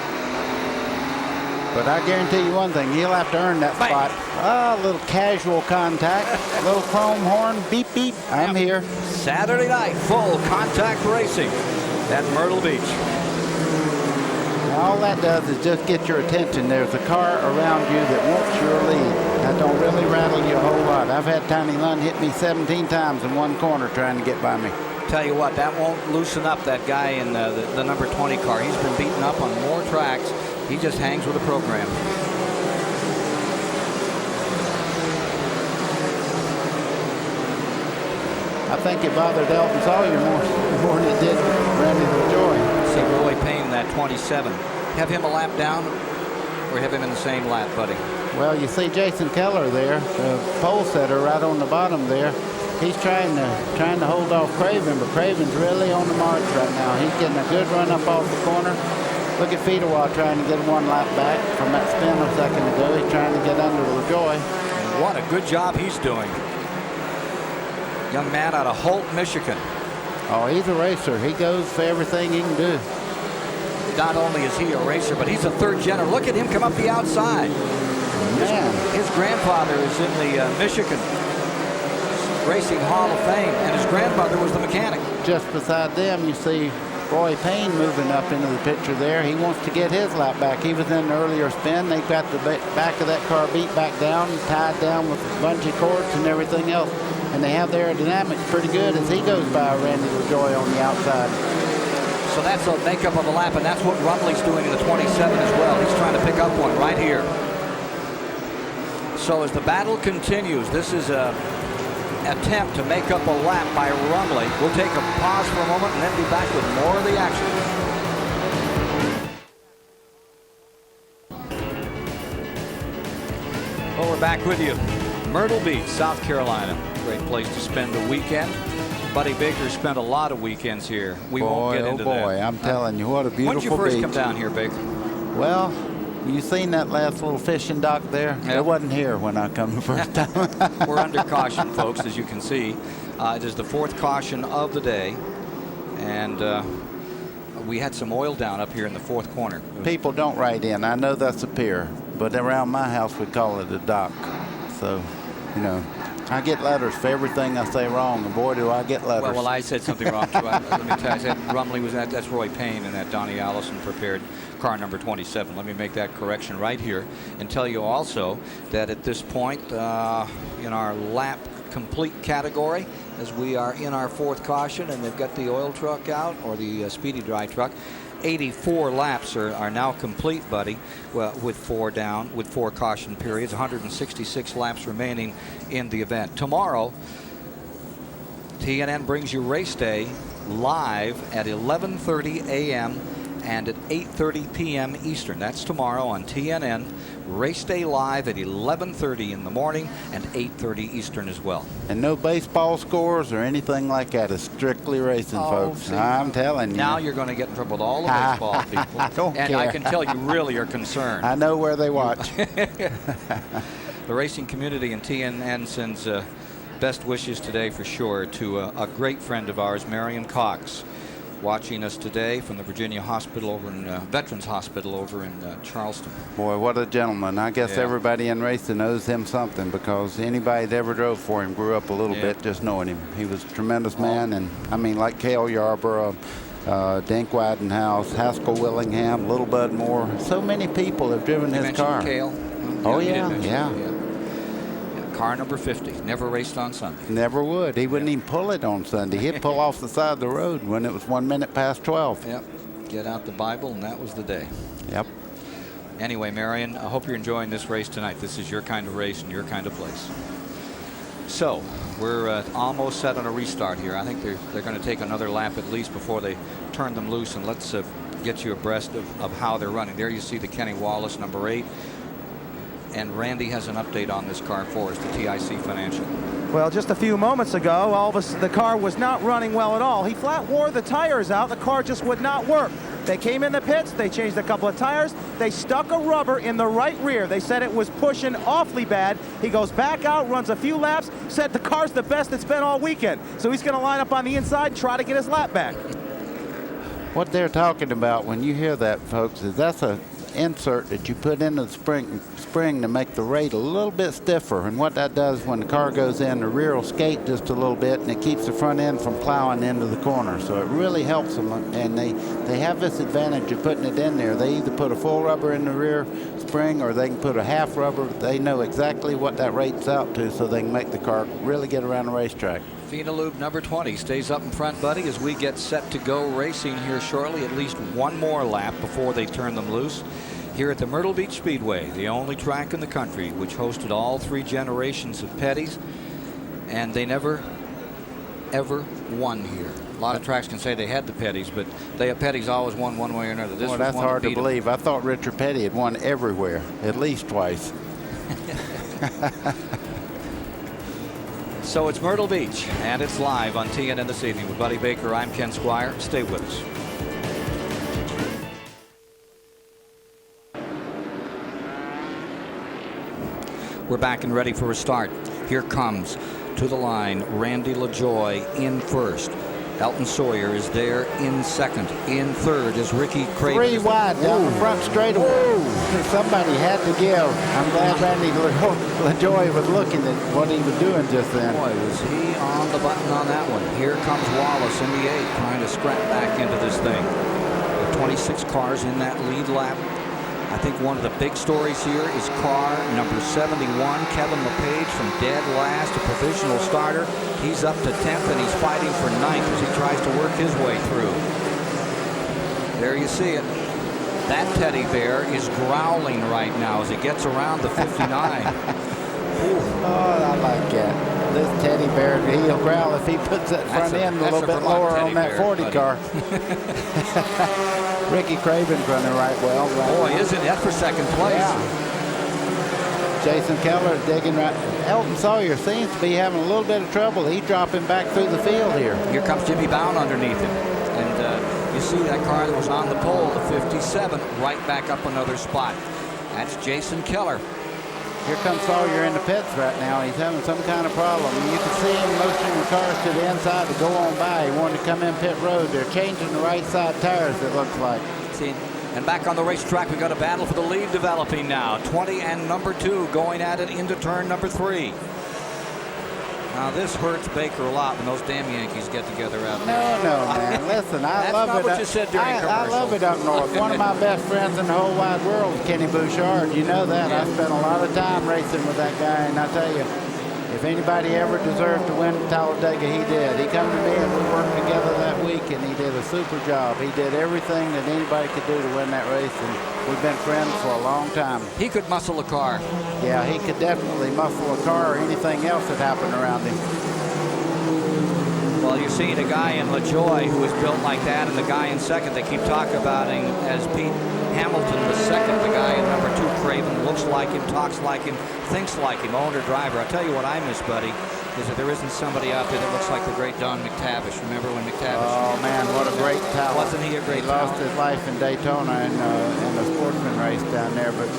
But I guarantee you one thing, he'll have to earn that spot. A little casual contact, a little chrome horn, beep, beep, I'm here. Saturday night, full contact racing at Myrtle Beach. All that does is just get your attention. There's a car around you that wants your lead. That don't really rattle you a whole lot. I've had Tiny Lund hit me 17 times in one corner trying to get by me. Tell you what, that won't loosen up that guy in the number 20 car. He's been beaten up on more tracks. He just hangs with the program. I think it bothered Elton Sawyer more than it did Randy LaJoie. See Roy Payne, that 27. Have him a lap down or have him in the same lap, buddy? Well, you see Jason Keller there, the pole setter right on the bottom there. He's trying to hold off Craven, but Craven's really on the march right now. He's getting a good run up off the corner. Look at Fedewa trying to get one lap back from that spin a second ago. He's trying to get under LaJoie. What a good job he's doing. Young man out of Holt, Michigan. Oh, he's a racer. He goes for everything he can do. Not only is he a racer, but he's a third-gener. Look at him come up the outside. Man. His grandfather is in the Michigan Racing Hall of Fame, and his grandfather was the mechanic. Just beside them, you see Roy Payne moving up into the picture there. He wants to get his lap back. He was in an earlier spin. They've got the back of that car beat back down, tied down with bungee cords and everything else. And they have the aerodynamics pretty good as he goes by Randy LaJoie on the outside. So that's a makeup of a lap, and that's what Rumley's doing in the 27 as well. He's trying to pick up one right here. So as the battle continues, this is a attempt to make up a lap by Rumley. We'll take a pause for a moment and then be back with more of the action. Well, we're back with you. Myrtle Beach, South Carolina. Great place to spend a weekend. Buddy Baker spent a lot of weekends here. We won't get into that. Boy, I'm telling you, what a beautiful beach. When did you first come down here, Baker? Well, you seen that last little fishing dock there? Yep. It wasn't here when I come the first time. We're under caution, folks, as you can see. It is the fourth caution of the day. And we had some oil down up here in the fourth corner. People don't write in. I know that's a pier, but around my house we call it a dock. So, you know, I get letters for everything I say wrong, and boy, do I get letters. Well, I said something wrong, too. Let me tell you, I said Rumley was that's Roy Payne, and that Donnie Allison prepared car number 27. Let me make that correction right here and tell you also that at this point in our lap complete category, as we are in our fourth caution, and they've got the oil truck out, or the speedy dry truck, 84 laps are now complete, buddy, well, with four caution periods, 166 laps remaining in the event. Tomorrow, TNN brings you race day live at 11:30 a.m. and at 8:30 p.m. Eastern. That's tomorrow on TNN. Race day live at 11:30 in the morning and 8:30 Eastern as well. And no baseball scores or anything like that. It's strictly racing, folks. See, I'm telling you. Now you're going to get in trouble with all the baseball people. I don't and care. I can tell you really are concerned. I know where they watch. The racing community and TNN sends best wishes today for sure to a great friend of ours, Marion Cox, watching us today from the Virginia Hospital over in Veterans Hospital over in Charleston. Boy, what a gentleman. I guess everybody in racing owes him something, because anybody that ever drove for him grew up a little bit just knowing him. He was a tremendous man, and I mean, like Cale Yarborough, Dink Widenhouse, Haskell Willingham, Little Bud Moore. So many people have driven his car. Cale? Oh, yeah. Car number 50. Never raced on Sunday. Never would. He wouldn't even pull it on Sunday. He'd pull off the side of the road when it was 1 minute past 12. Yep. Get out the Bible, and that was the day. Yep. Anyway, Marion, I hope you're enjoying this race tonight. This is your kind of race and your kind of place. So we're almost set on a restart here. I think they're going to take another lap at least before they turn them loose, and let's get you abreast of how they're running. There you see the Kenny Wallace, number 8. And Randy has an update on this car for us, the TIC Financial. Well, just a few moments ago, the car was not running well at all. He flat wore the tires out. The car just would not work. They came in the pits. They changed a couple of tires. They stuck a rubber in the right rear. They said it was pushing awfully bad. He goes back out, runs a few laps, said the car's the best it's been all weekend. So he's going to line up on the inside and try to get his lap back. What they're talking about when you hear that, folks, is that's a insert that you put into the spring to make the rate a little bit stiffer, and what that does when the car goes in, the rear will skate just a little bit, and it keeps the front end from plowing into the corner. So it really helps them, and they have this advantage of putting it in there. They either put a full rubber in the rear spring or they can put a half rubber. They know exactly what that rate's out to, so they can make the car really get around the racetrack. Finalube number 20 stays up in front, buddy, as we get set to go racing here shortly. At least one more lap before they turn them loose here at the Myrtle Beach Speedway, the only track in the country which hosted all 3 generations of Petties, and they never ever won here. A lot of tracks can say they had the Petties, but Petties always won one way or another. This well, was that's one hard to beat 'em. believe. I thought Richard Petty had won everywhere, at least twice. So it's Myrtle Beach, and it's live on TNN this evening with Buddy Baker. I'm Ken Squire. Stay with us. We're back and ready for a start. Here comes to the line Randy LaJoie in first. Elton Sawyer is there in second. In third is Ricky Craven. 3 wide down the front straightaway. Somebody had to give. I'm glad Randy LaJoie was looking at what he was doing just then. Boy, was he on the button on that one. Here comes Wallace in the 8th, trying to scrap back into this thing. With 26 cars in that lead lap. I think one of the big stories here is car number 71, Kevin LePage, from dead last, a provisional starter. He's up to 10th, and he's fighting for 9th as he tries to work his way through. There you see it. That teddy bear is growling right now as he gets around the 59. Oh, I like that. This teddy bear, he'll growl if he puts that front end a little bit lower on that 40 car. Ricky Craven's running right well. Boy, isn't that for second place? Yeah. Jason Keller digging right. Elton Sawyer seems to be having a little bit of trouble. He's dropping back through the field here. Here comes Jimmy Bound underneath him. And you see that car that was on the pole, the 57, right back up another spot. That's Jason Keller. Here comes Sawyer in the pits right now. He's having some kind of problem. You can see him motioning the cars to the inside to go on by. He wanted to come in pit road. They're changing the right side tires, it looks like. See, and back on the racetrack, we've got a battle for the lead developing now. 20 and number 2 going at it into turn number 3. Now, this hurts Baker a lot when those damn Yankees get together out there. No, man. Listen, I love it. That's not what you said during commercial. I love it up north. One of my best friends in the whole wide world is Kenny Bouchard. You know that. I spent a lot of time racing with that guy, and I tell you, if anybody ever deserved to win Talladega, he did. He come to me, and we worked together that week, and he did a super job. He did everything that anybody could do to win that race, and we've been friends for a long time. He could muscle a car. Yeah, he could definitely muscle a car or anything else that happened around him. Well, you're seeing a guy in LaJoie who is built like that, and the guy in second, they keep talking about him as Pete Hamilton the second. The guy in number 2, Craven, looks like him, talks like him, thinks like him, owner, driver. I'll tell you what I miss, buddy, is that there isn't somebody out there that looks like the great Don McTavish. Remember when McTavish? Oh, man, what a great talent. Wasn't he a great talent? He lost his life in Daytona in a sportsman race down there, but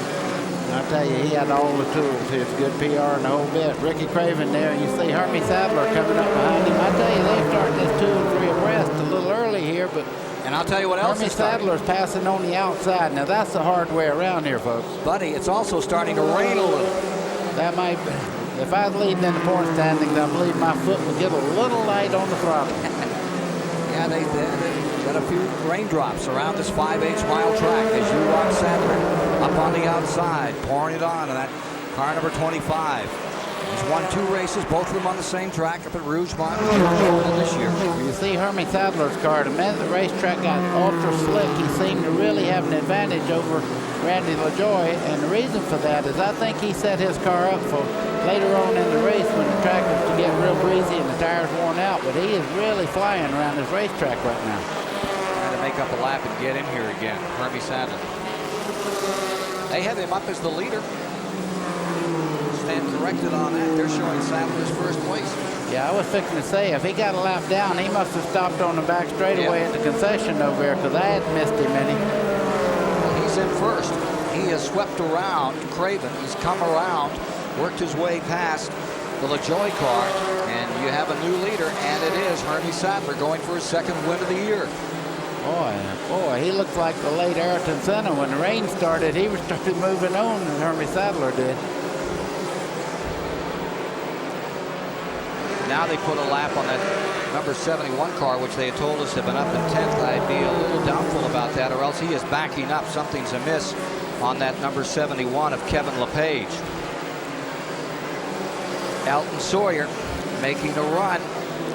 I'll tell you, he had all the tools. He was good PR and the whole bit. Ricky Craven there, and you see Hermie Sadler coming up behind him. I tell you, they started this 2 and 3 abreast a little early here, but and I'll tell you what else Hermie is starting. Sadler's passing on the outside. Now, that's the hard way around here, folks. Buddy, it's also starting to rain a little. That might be. If I was leading in the point standings, I believe my foot would get a little light on the throttle. Yeah, they got a few raindrops around this 5/8 mile track as you watch Sadler up on the outside, pouring it on, and that car number 25. He's won 2 races, both of them on the same track up at Rougemont this year. You see Hermie Sadler's car. The minute the racetrack got ultra slick, he seemed to really have an advantage over Randy LaJoie, and the reason for that is I think he set his car up for later on in the race when the track was tires worn out, but he is really flying around this racetrack right now. Trying to make up a lap and get in here again. Hermie Sadler. They have him up as the leader. Stand corrected on that. They're showing Sadler's first place. Yeah, I was fixing to say, if he got a lap down, he must have stopped on the back straightaway at the concession over there, because I had missed him any. Well, he's in first. He has swept around Craven. He's come around, worked his way past the LaJoie car, and you have a new leader, and it is Hermie Sadler going for his second win of the year. Boy, he looked like the late Ayrton Senna. When the rain started, he started moving on, and Hermie Sadler did. Now they put a lap on that number 71 car, which they had told us had been up in 10th. I'd be a little doubtful about that, or else he is backing up. Something's amiss on that number 71 of Kevin LePage. Elton Sawyer making a run.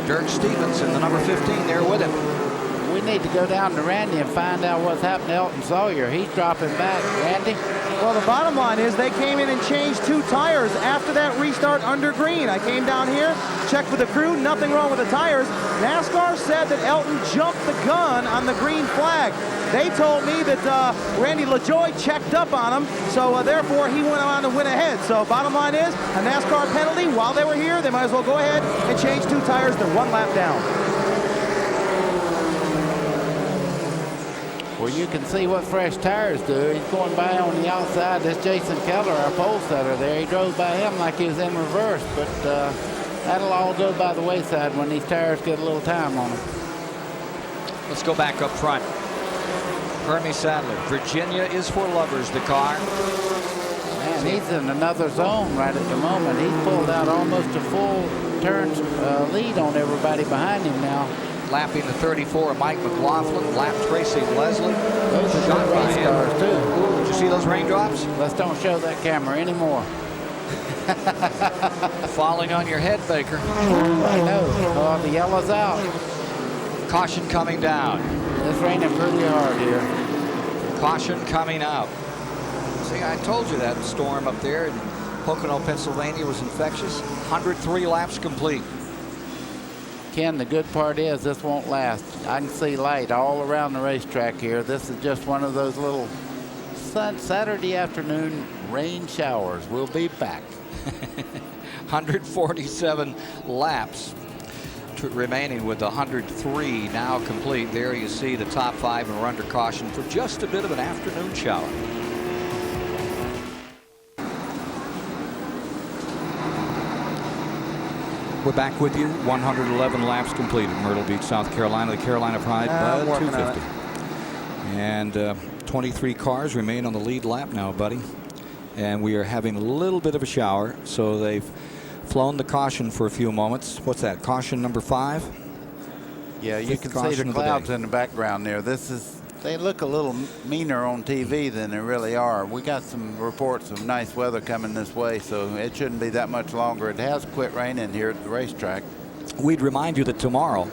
Dirk Stevens in the number 15 there with him. We need to go down to Randy and find out what's happened to Elton Sawyer. He's dropping back. Randy? Well, the bottom line is they came in and changed 2 tires after that restart under green. I came down here, checked with the crew, nothing wrong with the tires. NASCAR said that Elton jumped the gun on the green flag. They told me that Randy LaJoie checked up on him, so therefore he went on to win ahead. So bottom line is, a NASCAR penalty. While they were here, they might as well go ahead and change 2 tires. They're 1 lap down. Well, you can see what fresh tires do. He's going by on the outside. This Jason Keller, our pole setter there, he drove by him like he was in reverse, but that'll all go by the wayside when these tires get a little time on them. Let's go back up front. Hermie Sadler. Virginia is for lovers, the car. Man, he's in another zone right at the moment. He's pulled out almost a full turn lead on everybody behind him now. Lapping the 34 of Mike McLaughlin, lapped Tracy Leslie. Those are good race cars, too. Did you see those raindrops? Let's don't show that camera anymore. Falling on your head, Baker. I know. Oh, the yellow's out. Caution coming down. It's raining pretty hard here. Caution coming out. See, I told you that storm up there in Pocono, Pennsylvania was infectious. 103 laps complete. Ken, the good part is this won't last. I can see light all around the racetrack here. This is just one of those little Saturday afternoon rain showers. We'll be back. 147 laps remaining with 103 now complete. There you see the top 5 and we're under caution for just a bit of an afternoon shower. We're back with you. 111 laps completed. Myrtle Beach, South Carolina. The Carolina Pride Bud 250. And 23 cars remain on the lead lap now, buddy. And we are having a little bit of a shower. So they've flown the caution for a few moments. What's that? Caution number 5? Yeah, you can see the clouds in the background there. They look a little meaner on TV than they really are. We got some reports of nice weather coming this way, so it shouldn't be that much longer. It has quit raining here at the racetrack. We'd remind you that tomorrow,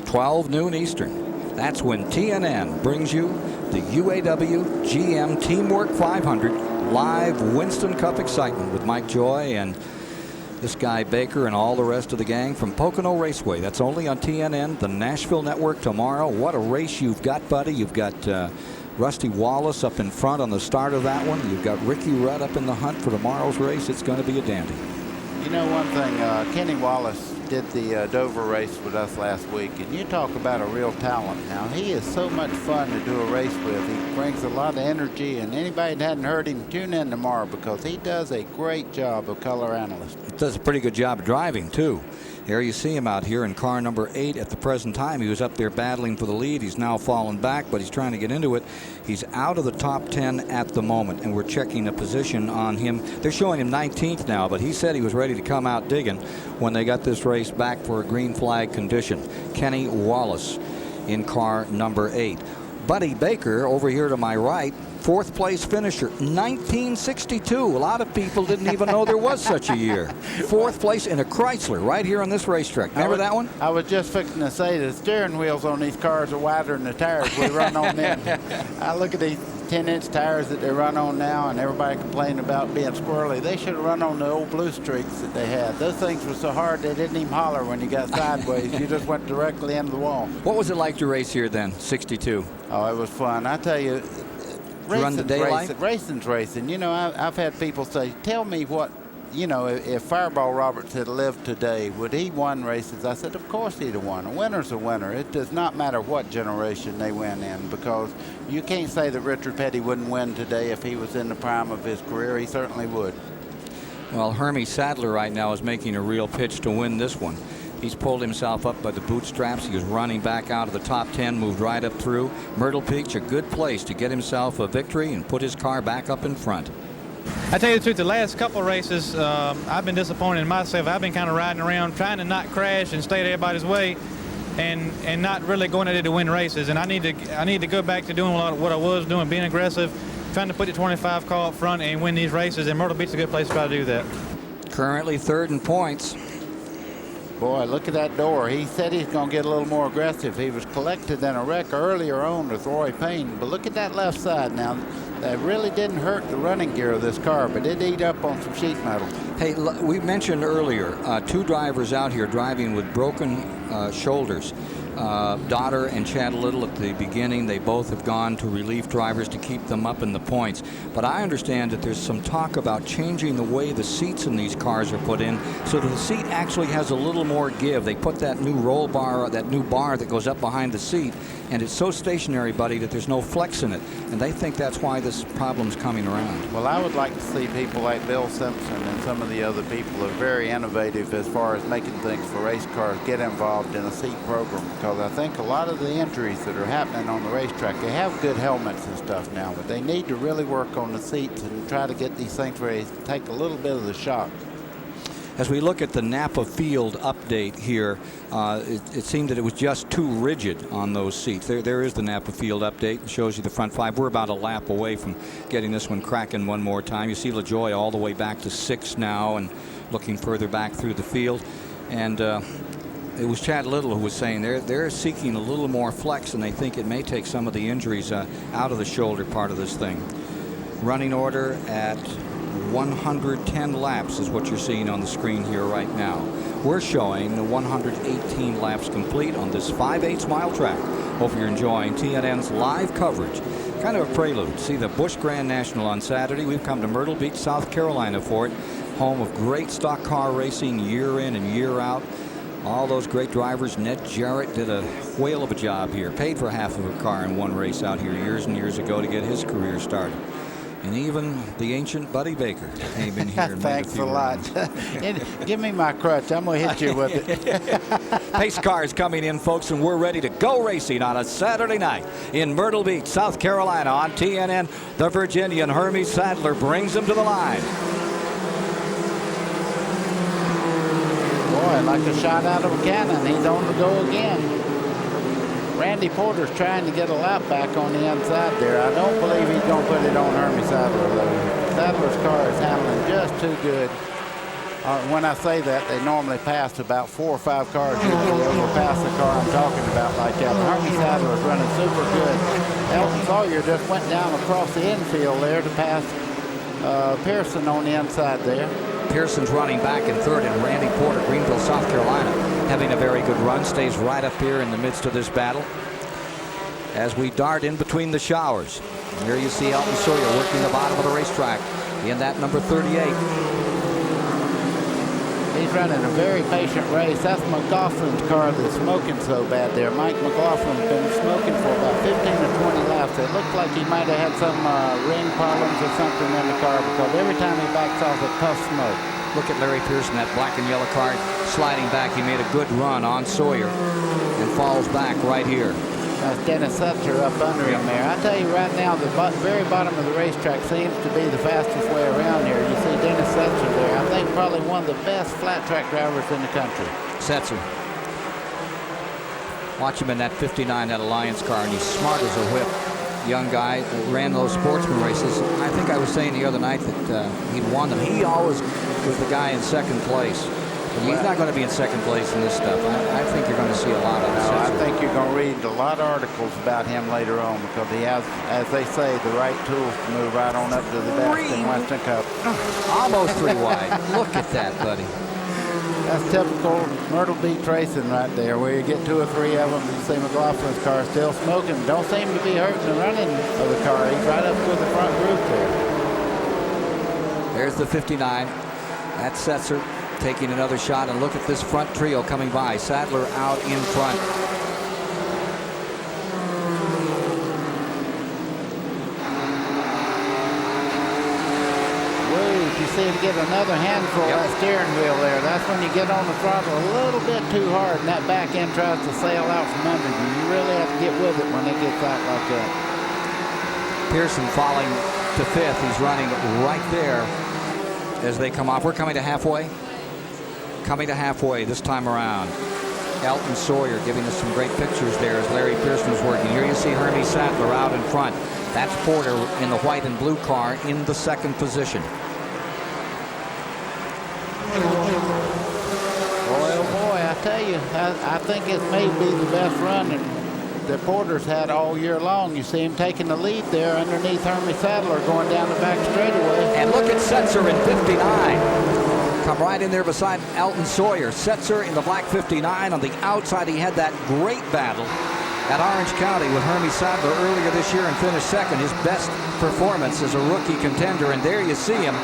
12 noon Eastern, that's when TNN brings you the UAW GM Teamwork 500 live Winston Cup excitement with Mike Joy and this guy Baker and all the rest of the gang from Pocono Raceway. That's only on TNN, the Nashville Network tomorrow. What a race you've got, buddy. You've got Rusty Wallace up in front on the start of that one. You've got Ricky Rudd up in the hunt for tomorrow's race. It's going to be a dandy. You know one thing, Kenny Wallace did the Dover race with us last week, and you talk about a real talent. Now, he is so much fun to do a race with. He brings a lot of energy, and anybody that hadn't heard him, tune in tomorrow because he does a great job of color analyst. He does a pretty good job of driving, too. Here you see him out here in car number 8 at the present time. He was up there battling for the lead. He's now fallen back, but he's trying to get into it. He's out of the top 10 at the moment, and we're checking a position on him. They're showing him 19th now, but he said he was ready to come out digging when they got this race back for a green flag condition. Kenny Wallace in car number 8. Buddy Baker over here to my right, 4th place finisher, 1962. A lot of people didn't even know there was such a year. 4th place in a Chrysler right here on this racetrack. Remember that one? I was just fixing to say the steering wheels on these cars are wider than the tires we run on them. I look at these 10-inch tires that they run on now, and everybody complaining about being squirrely. They should have run on the old Blue Streaks that they had. Those things were so hard they didn't even holler when you got sideways. You just went directly into the wall. What was it like to race here then, 62? Oh, it was fun. I tell you, Run the daylight? Racing's racing. You know, I've had people say, tell me what, you know, if Fireball Roberts had lived today, would he won races? I said, of course he'd have won. A winner's a winner. It does not matter what generation they win in, because you can't say that Richard Petty wouldn't win today if he was in the prime of his career. He certainly would. Well, Hermie Sadler right now is making a real pitch to win this one. He's pulled himself up by the bootstraps. He was running back out of the top 10, moved right up through. Myrtle Beach, a good place to get himself a victory and put his car back up in front. I tell you the truth, the last couple of races, I've been disappointed in myself. I've been kind of riding around trying to not crash and stay at everybody's way, and not really going at it to win races. And I need to go back to doing what I was doing, being aggressive, trying to put the 25 car up front and win these races. And Myrtle Beach is a good place to try to do that. Currently third in points. Boy, look at that door. He said he's going to get a little more aggressive. He was collected in a wreck earlier on with Roy Payne. But look at that left side now. That really didn't hurt the running gear of this car, but it ate up on some sheet metal. Hey, we mentioned earlier, two drivers out here driving with broken shoulders. Dotter and Chad Little at the beginning, they both have gone to relief drivers to keep them up in the points. But I understand that there's some talk about changing the way the seats in these cars are put in so that the seat actually has a little more give. They put that new roll bar, that new bar that goes up behind the seat, and it's so stationary, buddy, that there's no flex in it. And they think that's why this problem's coming around. Well, I would like to see people like Bill Simpson and some of the other people who are very innovative as far as making things for race cars get involved in a seat program, because I think a lot of the injuries that are happening on the racetrack, they have good helmets and stuff now, but they need to really work on the seats and try to get these things where they take a little bit of the shock. As we look at the Napa Field update here, it seemed that it was just too rigid on those seats. There is the Napa Field update. It shows you the front five. We're about a lap away from getting this one cracking one more time. You see LaJoy all the way back to 6 now and looking further back through the field. And it was Chad Little who was saying they're seeking a little more flex, and they think it may take some of the injuries out of the shoulder part of this thing. Running order at 110 laps is what you're seeing on the screen here right now. We're showing the 118 laps complete on this 5/8 mile track. Hope you're enjoying TNN's live coverage. Kind of a prelude. See the Busch Grand National on Saturday. We've come to Myrtle Beach, South Carolina for it. Home of great stock car racing year in and year out. All those great drivers. Ned Jarrett did a whale of a job here. Paid for half of a car in one race out here years and years ago to get his career started. And even the ancient Buddy Baker came in here and Thanks made a lot. Give me my crutch. I'm going to hit you with it. Pace cars coming in, folks, and we're ready to go racing on a Saturday night in Myrtle Beach, South Carolina on TNN. The Virginian Hermie Sadler brings them to the line. Boy, like a shot out of a cannon. He's on the go again. Randy Porter's trying to get a lap back on the inside there. I don't believe he's going to put it on Hermie Sadler, though. Sadler's car is handling just too good. When I say that, they normally pass about 4 or 5 cars usually overpass the car I'm talking about like that. Hermie Sadler is running super good. Elton Sawyer just went down across the infield there to pass Pearson on the inside there. Pearson's running back in third, and Randy Porter, Greenville, South Carolina, having a very good run, stays right up here in the midst of this battle. As we dart in between the showers, here you see Elton Sawyer working the bottom of the racetrack in that number 38. He's running a very patient race. That's McLaughlin's car that's smoking so bad there. Mike McLaughlin's been smoking for about 15 or 20 laps. It looked like he might have had some ring problems or something in the car, because every time he backs off, it puffs smoke. Look at Larry Pearson, that black and yellow car sliding back. He made a good run on Sawyer and falls back right here. That's Dennis Setzer up under him there. I tell you right now, the very bottom of the racetrack seems to be the fastest way around here. You see Dennis Setzer there. I think probably one of the best flat track drivers in the country. Setzer. Watch him in that 59, that Alliance car, and he's smart as a whip. Young guy that ran those sportsman races. I think I was saying the other night that he'd won them. He always was the guy in second place. He's not going to be in second place in this stuff. I think you're going to see a lot of No, I Setzer. think you're going to read a lot of articles about him later on because he has, as they say, the right tools to move right on up to the best in Western Cup. Almost 3 wide. Look at that, buddy. That's typical Myrtle Beach racing right there, where you get 2 or 3 of them. You see McLaughlin's car still smoking. Don't seem to be hurting the running of the car. He's right up with the front group there. There's the 59. That's Setzer taking another shot. And look at this front trio coming by. Sadler out in front. You see him get another handful of that steering wheel there. That's when you get on the throttle a little bit too hard and that back end tries to sail out from under you. You really have to get with it when it gets out like that. Pearson falling to 5th. He's running right there as they come off. We're coming to halfway. Coming to halfway this time around. Elton Sawyer giving us some great pictures there as Larry Pearson is working. Here you see Hermie Sadler out in front. That's Porter in the white and blue car in the second position. Boy, oh boy, I tell you, I think it may be the best run that Porter's had all year long. You see him taking the lead there underneath Hermie Sadler going down the back straightaway. And look at Setzer in 59. Come right in there beside Elton Sawyer. Setzer in the black 59. On the outside, he had that great battle at Orange County with Hermie Sadler earlier this year and finished second. His best performance as a rookie contender. And there you see him.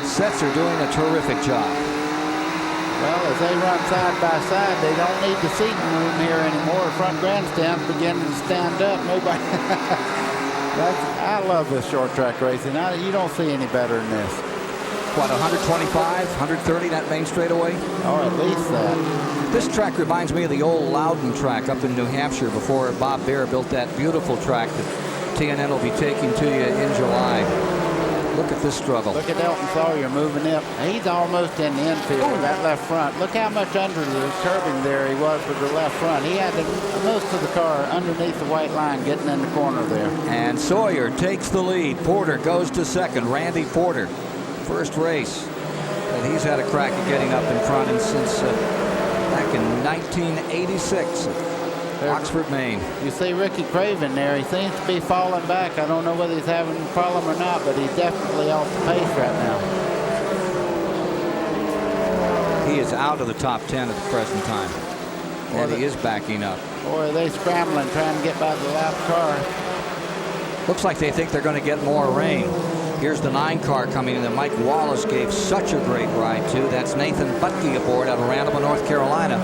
Setzer doing a terrific job. Well, as they run side by side, they don't need the seating room here anymore. The front grandstand's beginning to stand up. Nobody. I love this short track racing. You don't see any better than this. What, 125, 130 that main straightaway? Or at least that. This track reminds me of the old Loudon track up in New Hampshire before Bob Bear built that beautiful track that TNN will be taking to you in July. Look at this struggle. Look at Elton Sawyer moving up. He's almost in the infield with that left front. Look how much under the curbing there he was with the left front. He had most of the car underneath the white line getting in the corner there. And Sawyer takes the lead. Porter goes to second. Randy Porter, first race that he's had a crack at getting up in front and since back in 1986. Oxford, Maine. You see Ricky Craven there. He seems to be falling back. I don't know whether he's having a problem or not, but he's definitely off the pace right now. He is out of the top 10 at the present time. And he is backing up. Boy, are they scrambling, trying to get by the lap car. Looks like they think they're going to get more rain. Here's the 9 car coming in that Mike Wallace gave such a great ride to. That's Nathan Butke aboard out of Randall, North Carolina.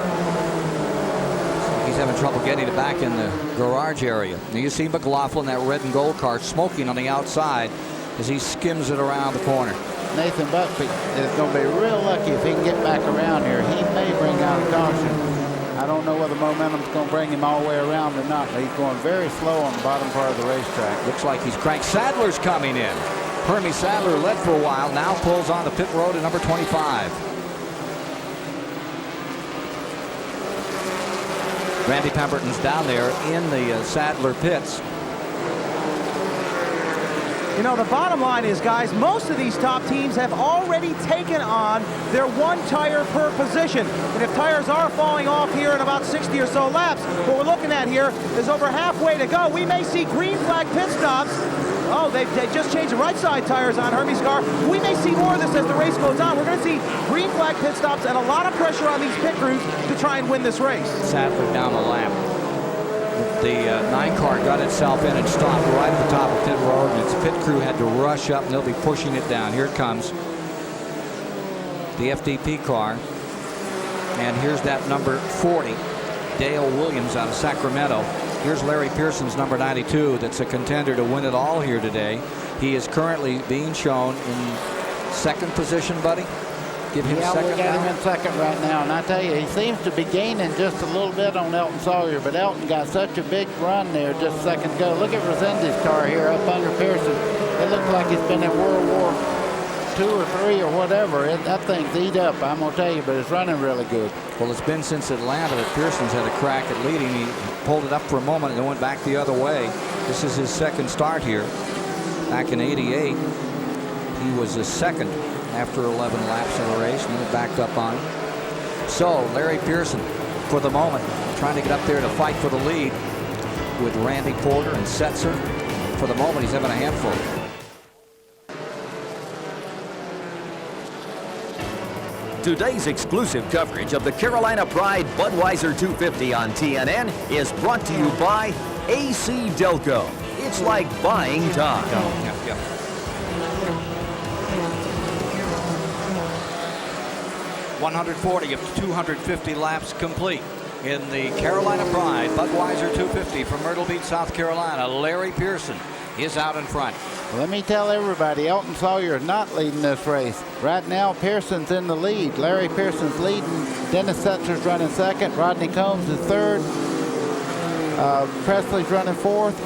He's having trouble getting it back in the garage area. Now you see McLaughlin, that red and gold car, smoking on the outside as he skims it around the corner. Nathan Buckbeak is going to be real lucky if he can get back around here. He may bring out a caution. I don't know whether momentum's going to bring him all the way around or not, but he's going very slow on the bottom part of the racetrack. Looks like he's cranked. Sadler's coming in. Hermie Sadler led for a while, now pulls on the pit road at number 25. Randy Pemberton's down there in the Sadler pits. You know, the bottom line is, guys, most of these top teams have already taken on their 1 tire per position. And if tires are falling off here in about 60 or so laps, what we're looking at here is over halfway to go. We may see green flag pit stops. Oh, they just changed the right side tires on Hermie's car. We may see more of this as the race goes on. We're going to see green flag pit stops and a lot of pressure on these pit crews to try and win this race. Sadler down a lap. The 9 car got itself in and stopped right at the top of pit road, and its pit crew had to rush up, and they'll be pushing it down. Here it comes, the FDP car, and here's that number 40, Dale Williams out of Sacramento. Here's Larry Pearson's number 92. That's a contender to win it all here today. He is currently being shown in second position, buddy. Give him second. We got him in second right now, and I tell you, he seems to be gaining just a little bit on Elton Sawyer, but Elton got such a big run there just a second ago. Look at Resendi's car here up under Pearson. It looks like it's been in World War II or III or whatever. That thing's eat up, I'm going to tell you, but it's running really good. Well, it's been since Atlanta that Pearson's had a crack at leading. He pulled it up for a moment and then went back the other way. This is his second start here. Back in '88, he was a second after 11 laps of the race, and then backed up on him. So Larry Pearson, for the moment, trying to get up there to fight for the lead with Randy Porter and Setzer. For the moment, he's having a handful. Today's exclusive coverage of the Carolina Pride Budweiser 250 on TNN is brought to you by AC Delco. It's like buying time. Yep. 140 of 250 laps complete in the Carolina Pride Budweiser 250 from Myrtle Beach, South Carolina. Larry Pearson is out in front. Let me tell everybody, Elton Sawyer is not leading this race. Right now, Pearson's in the lead. Larry Pearson's leading. Dennis Setzer's running second. Rodney Combs is third. Presley's running fourth.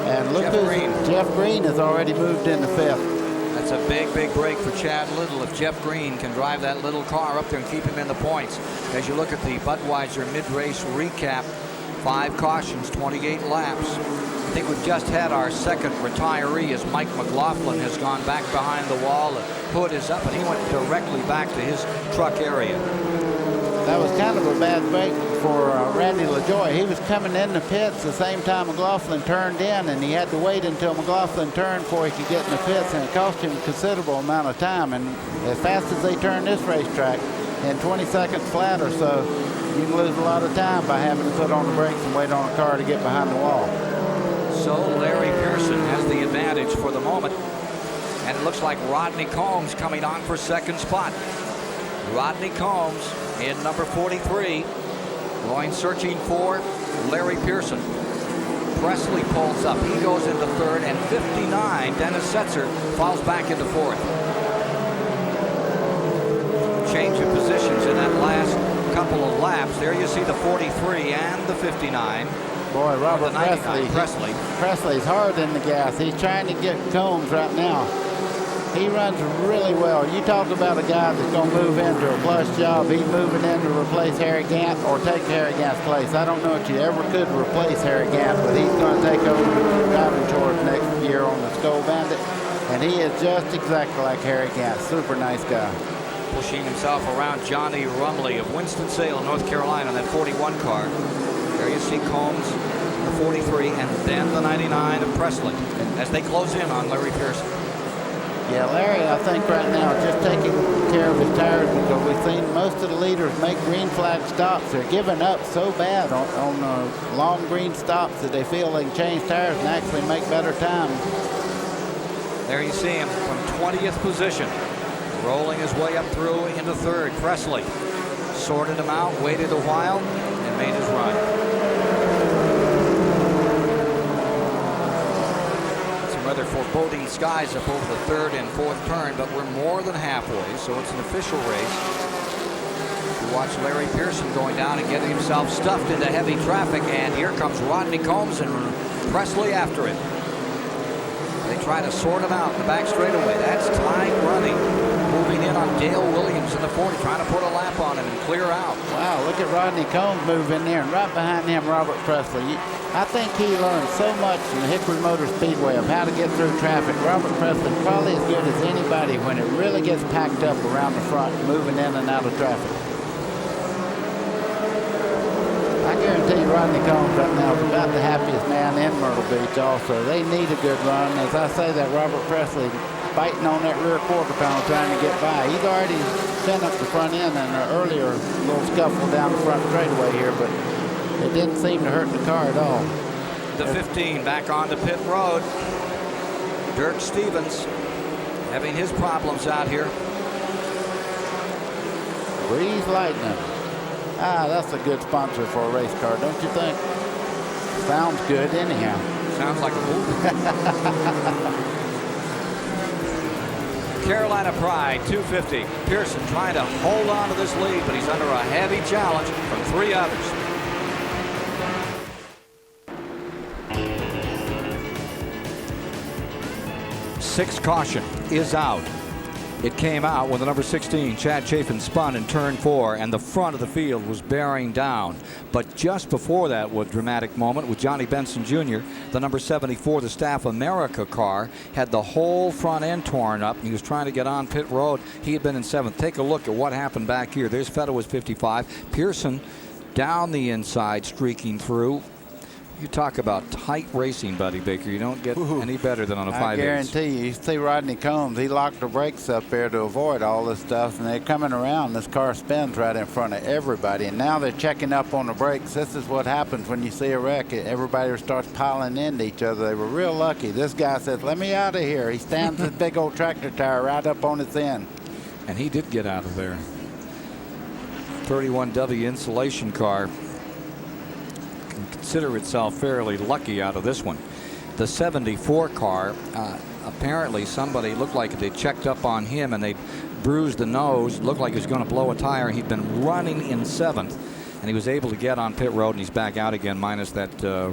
And look Jeff Green has already moved into fifth. That's a big break for Chad Little if Jeff Green can drive that little car up there and keep him in the points. As you look at the Budweiser mid-race recap, 5 cautions, 28 laps. I think we've just had our second retiree as Mike McLaughlin has gone back behind the wall. The hood is up and he went directly back to his truck area. That was kind of a bad break for Randy LaJoie. He was coming in the pits the same time McLaughlin turned in, and he had to wait until McLaughlin turned before he could get in the pits, and it cost him a considerable amount of time. And as fast as they turn this racetrack, in 20 seconds flat or so, you can lose a lot of time by having to put on the brakes and wait on a car to get behind the wall. So Larry Pearson has the advantage for the moment. And it looks like Rodney Combs coming on for second spot. Rodney Combs in number 43, going searching for Larry Pearson. Presley pulls up. He goes into third, and 59, Dennis Setzer, falls back into fourth. Change of positions in that last couple of laps. There you see the 43 and the 59. Boy, Robert Presley. Presley's hard in the gas. He's trying to get Combs right now. He runs really well. You talk about a guy that's going to move into a plus job. He's moving in to replace Harry Gant or take Harry Gant's place. I don't know if you ever could replace Harry Gant, but he's going to take over the driving chores next year on the Skull Bandit. And he is just exactly like Harry Gant. Super nice guy. Pushing himself around Johnny Rumley of Winston-Salem, North Carolina, in that 41 car. There you see Combs, the 43, and then the 99 of Presley as they close in on Larry Pearson. Yeah, Larry, I think right now just taking care of his tires, because we've seen most of the leaders make green flag stops. They're giving up so bad on long green stops that they feel they can change tires and actually make better time. There you see him from 20th position, rolling his way up through into third. Presley sorted him out, waited a while, and made his run. Rather foreboding skies up over the third and fourth turn, but we're more than halfway, so it's an official race. You watch Larry Pearson going down and getting himself stuffed into heavy traffic, and here comes Rodney Combs and Presley after it. They try to sort him out in the back straightaway. That's tight running. Moving in on Dale Williams in the 40, trying to put a lap on him and clear out. Wow, look at Rodney Combs move in there, and right behind him, Robert Presley. I think he learned so much from the Hickory Motor Speedway of how to get through traffic. Robert Presley probably as good as anybody when it really gets packed up around the front, moving in and out of traffic. I guarantee you Rodney Combs right now is about the happiest man in Myrtle Beach also. They need a good run. As I say that, Robert Presley biting on that rear quarter panel trying to get by. He's already sent up the front end in an earlier little scuffle down the front straightaway here, but it didn't seem to hurt the car at all. The 15 back onto pit road. Dirk Stevens having his problems out here. Breeze Lightning. Ah, that's a good sponsor for a race car, don't you think? Sounds good anyhow. Sounds like a movie. Carolina Pride 250. Pearson trying to hold on to this lead, but he's under a heavy challenge from 3 others. Sixth caution is out. It came out when the number 16, Chad Chafin, spun in turn 4, and the front of the field was bearing down. But just before that was a dramatic moment with Johnny Benson Jr., the number 74, the Staff America car, had the whole front end torn up, and he was trying to get on pit road. He had been in 7th. Take a look at what happened back here. There's Fedewa's 55. Pearson down the inside, streaking through. You talk about tight racing, Buddy Baker. You don't get any better than on a 5/8. I guarantee you. You see Rodney Combs, he locked the brakes up there to avoid all this stuff, and they're coming around. This car spins right in front of everybody, and now they're checking up on the brakes. This is what happens when you see a wreck. Everybody starts piling into each other. They were real lucky. This guy says, "Let me out of here." He stands his big old tractor tire right up on its end. And he did get out of there. 31W insulation car can consider itself fairly lucky out of this one. The 74 car, apparently somebody looked like they checked up on him and they bruised the nose, looked like he was going to blow a tire. He'd been running in 7th, and he was able to get on pit road, and he's back out again minus that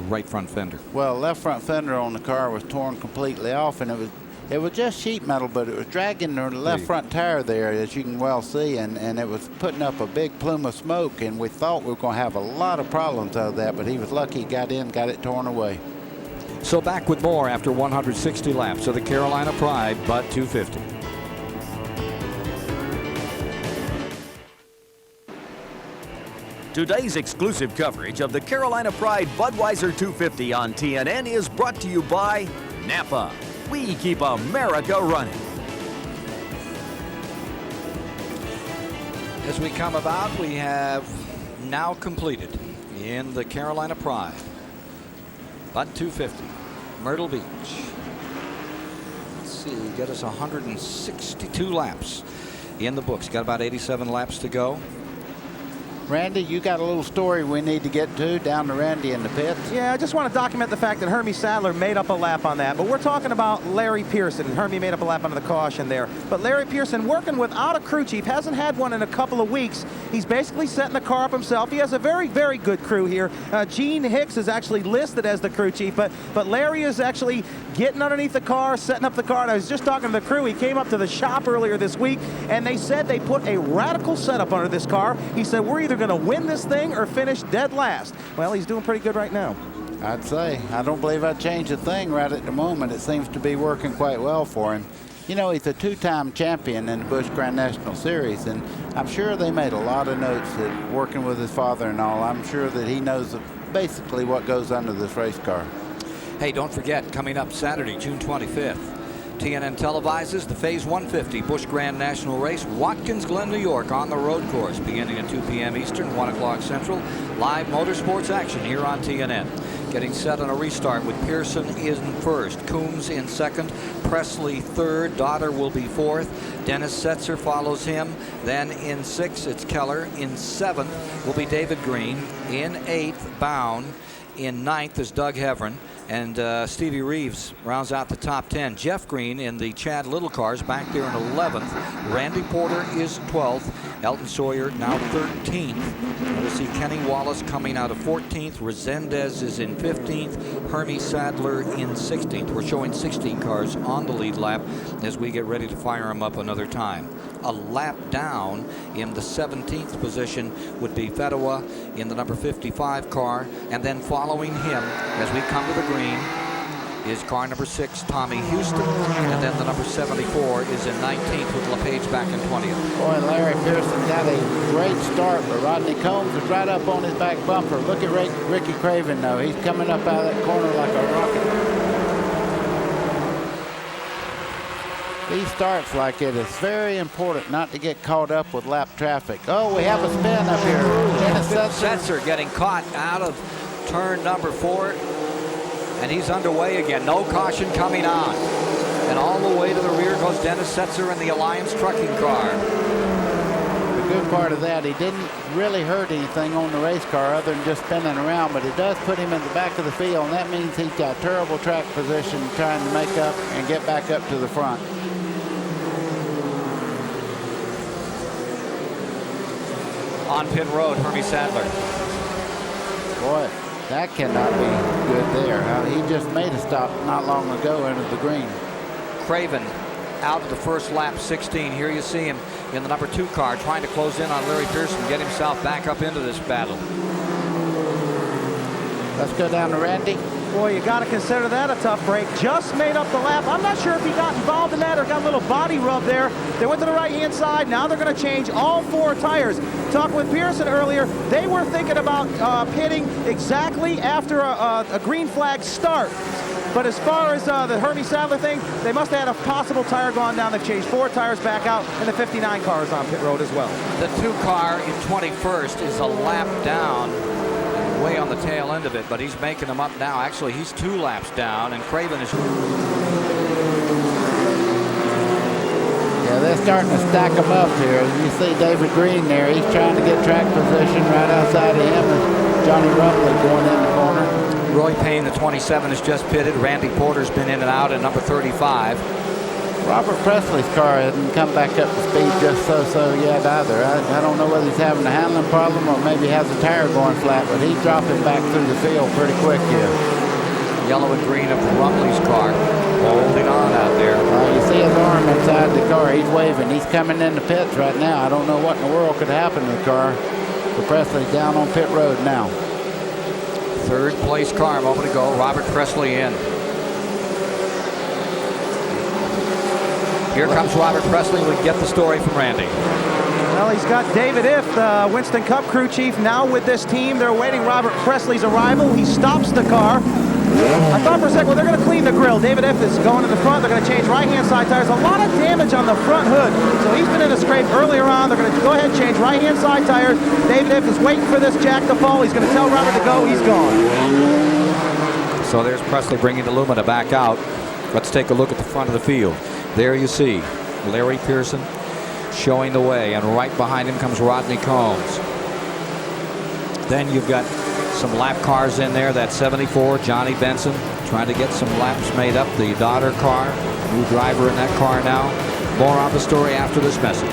right front fender. Well, left front fender on the car was torn completely off, and it was just sheet metal, but it was dragging the left front tire there, as you can well see, and it was putting up a big plume of smoke, and we thought we were going to have a lot of problems out of that, but he was lucky he got in, got it torn away. So back with more after 160 laps of the Carolina Pride Bud 250. Today's exclusive coverage of the Carolina Pride Budweiser 250 on TNN is brought to you by Napa. We keep America running. As we come about, we have now completed in the Carolina Pride Bud 250, Myrtle Beach. Let's see, get us 162 laps in the books. Got about 87 laps to go. Randy, you got a little story we need to get to down to Randy in the pits. Yeah, I just want to document the fact that Hermie Sadler made up a lap on that. But we're talking about Larry Pearson. Hermie made up a lap under the caution there. But Larry Pearson, working without a crew chief, hasn't had one in a couple of weeks. He's basically setting the car up himself. He has a very, very good crew here. Gene Hicks is actually listed as the crew chief, but Larry is actually getting underneath the car, setting up the car. And I was just talking to the crew. He came up to the shop earlier this week, and they said they put a radical setup under this car. He said, we're either going to win this thing or finish dead last. Well, he's doing pretty good right now. I'd say. I don't believe I'd change a thing right at the moment. It seems to be working quite well for him. You know, he's a 2-time champion in the Busch Grand National Series, and I'm sure they made a lot of notes that working with his father and all, I'm sure that he knows basically what goes under this race car. Hey, don't forget, coming up Saturday, June 25th, TNN televises the Phase 150 Busch Grand National Race, Watkins Glen, New York, on the road course, beginning at 2 p.m. Eastern, 1 o'clock Central. Live motorsports action here on TNN. Getting set on a restart with Pearson in first, Coombs in second, Presley third, Daughter will be fourth, Dennis Setzer follows him. Then in sixth, it's Keller. In seventh will be David Green. In eighth, Bound. In ninth is Doug Heverin. And Stevie Reeves rounds out the top 10. Jeff Green in the Chad Little cars back there in 11th. Randy Porter is 12th. Elton Sawyer now 13th. We'll see Kenny Wallace coming out of 14th. Resendez is in 15th. Hermie Sadler in 16th. We're showing 16 cars on the lead lap as we get ready to fire them up another time. A lap down in the 17th position would be Fedewa in the number 55 car, and then following him as we come to the green is car number 6, Tommy Houston, and then the number 74 is in 19th with LePage back in 20th. Boy, Larry Pearson got a great start, but Rodney Combs is right up on his back bumper. Look at Ricky Craven, though. He's coming up out of that corner like a rocket. These starts like it is very important not to get caught up with lap traffic. Oh, we have a spin up here. Dennis Setzer getting caught out of turn number 4, and he's underway again. No caution coming on. And all the way to the rear goes Dennis Setzer in the Alliance trucking car. The good part of that, he didn't really hurt anything on the race car other than just spinning around, but it does put him in the back of the field, and that means he's got terrible track position trying to make up and get back up to the front. On pit road, Hermie Sadler. Boy, that cannot be good there. He just made a stop not long ago into the green. Craven out of the first lap 16. Here you see him in the number 2 car trying to close in on Larry Pearson, get himself back up into this battle. Let's go down to Randy. Boy, you got to consider that a tough break. Just made up the lap. I'm not sure if he got involved in that or got a little body rub there. They went to the right-hand side. Now they're going to change all 4 tires. Talking with Pearson earlier, they were thinking about pitting exactly after a green flag start. But as far as the Hermie Sadler thing, they must have had a possible tire gone down. They've changed 4 tires back out, and the 59 car is on pit road as well. The 2 car in 21st is a lap down, way on the tail end of it, but he's making them up now. Actually, he's 2 laps down, and Craven is... Yeah, they're starting to stack them up here. You see David Green there. He's trying to get track position right outside of him. And Johnny Rumley going in the corner. Roy Payne, the 27, has just pitted. Randy Porter's been in and out at number 35. Robert Presley's car hasn't come back up to speed just so yet either. I don't know whether he's having a handling problem or maybe has a tire going flat, but he's dropping back through the field pretty quick here. Yellow and green of Rumley's car holding on out there. You see his arm inside the car. He's waving. He's coming in the pits right now. I don't know what in the world could happen to the car. But Presley's down on pit road now. 3rd place car a moment ago. Robert Presley in. Here comes Robert Presley. We get the story from Randy. Well, he's got David If, the Winston Cup crew chief, now with this team. They're awaiting Robert Presley's arrival. He stops the car. I thought for a second, well, they're going to clean the grill. David If is going to the front. They're going to change right-hand side tires. A lot of damage on the front hood. So he's been in a scrape earlier on. They're going to go ahead and change right-hand side tires. David If is waiting for this jack to fall. He's going to tell Robert to go. He's gone. So there's Presley bringing the Lumina back out. Let's take a look at the front of the field. There you see Larry Pearson showing the way, and right behind him comes Rodney Combs. Then you've got some lap cars in there. That 74, Johnny Benson, trying to get some laps made up. The daughter car, new driver in that car now. More on the story after this message.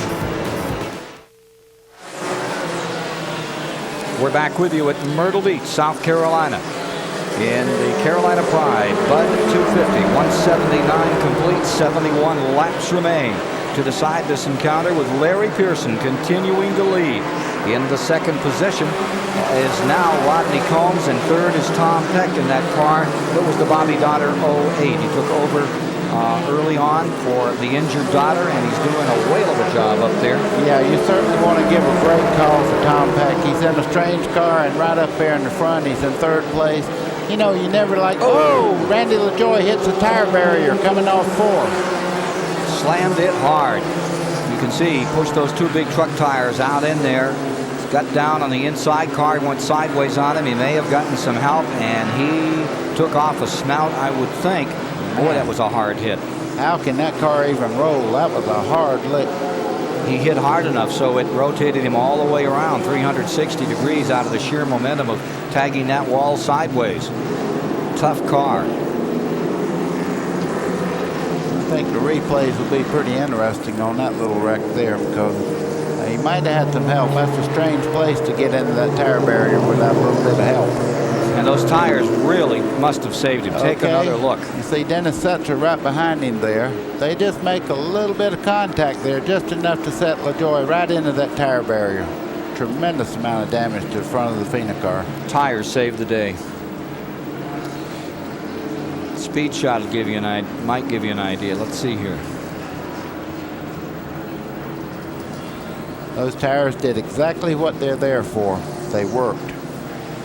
We're back with you at Myrtle Beach, South Carolina, in the Carolina Pride Bud 250. 179 complete, 71 laps remain to decide this encounter, with Larry Pearson continuing to lead. In the 2nd position is now Rodney Combs, and 3rd is Tom Peck in that car. That was the Bobby Dotter 08. He took over early on for the injured daughter, and he's doing a whale of a job up there. Yeah, you certainly want to give a great call for Tom Peck. He's in a strange car, and right up there in the front, he's in 3rd place. You know, you never like, oh, Randy LaJoie hits a tire barrier coming off 4. Slammed it hard. You can see he pushed those 2 big truck tires out in there. Got down on the inside. Car went sideways on him. He may have gotten some help, and he took off a snout, I would think. Boy, that was a hard hit. How can that car even roll? That was a hard lick. He hit hard enough so it rotated him all the way around 360 degrees out of the sheer momentum of tagging that wall sideways. Tough car. I think the replays will be pretty interesting on that little wreck there, because he might have had some help. That's a strange place to get into that tire barrier without a little bit of help. And those tires really must have saved him. Take another look. You see Dennis Setzer right behind him there. They just make a little bit of contact there, just enough to set LaJoie right into that tire barrier. Tremendous amount of damage to the front of the Fina car. Tires saved the day. Speed shot will give you might give you an idea. Let's see here. Those tires did exactly what they're there for. They worked.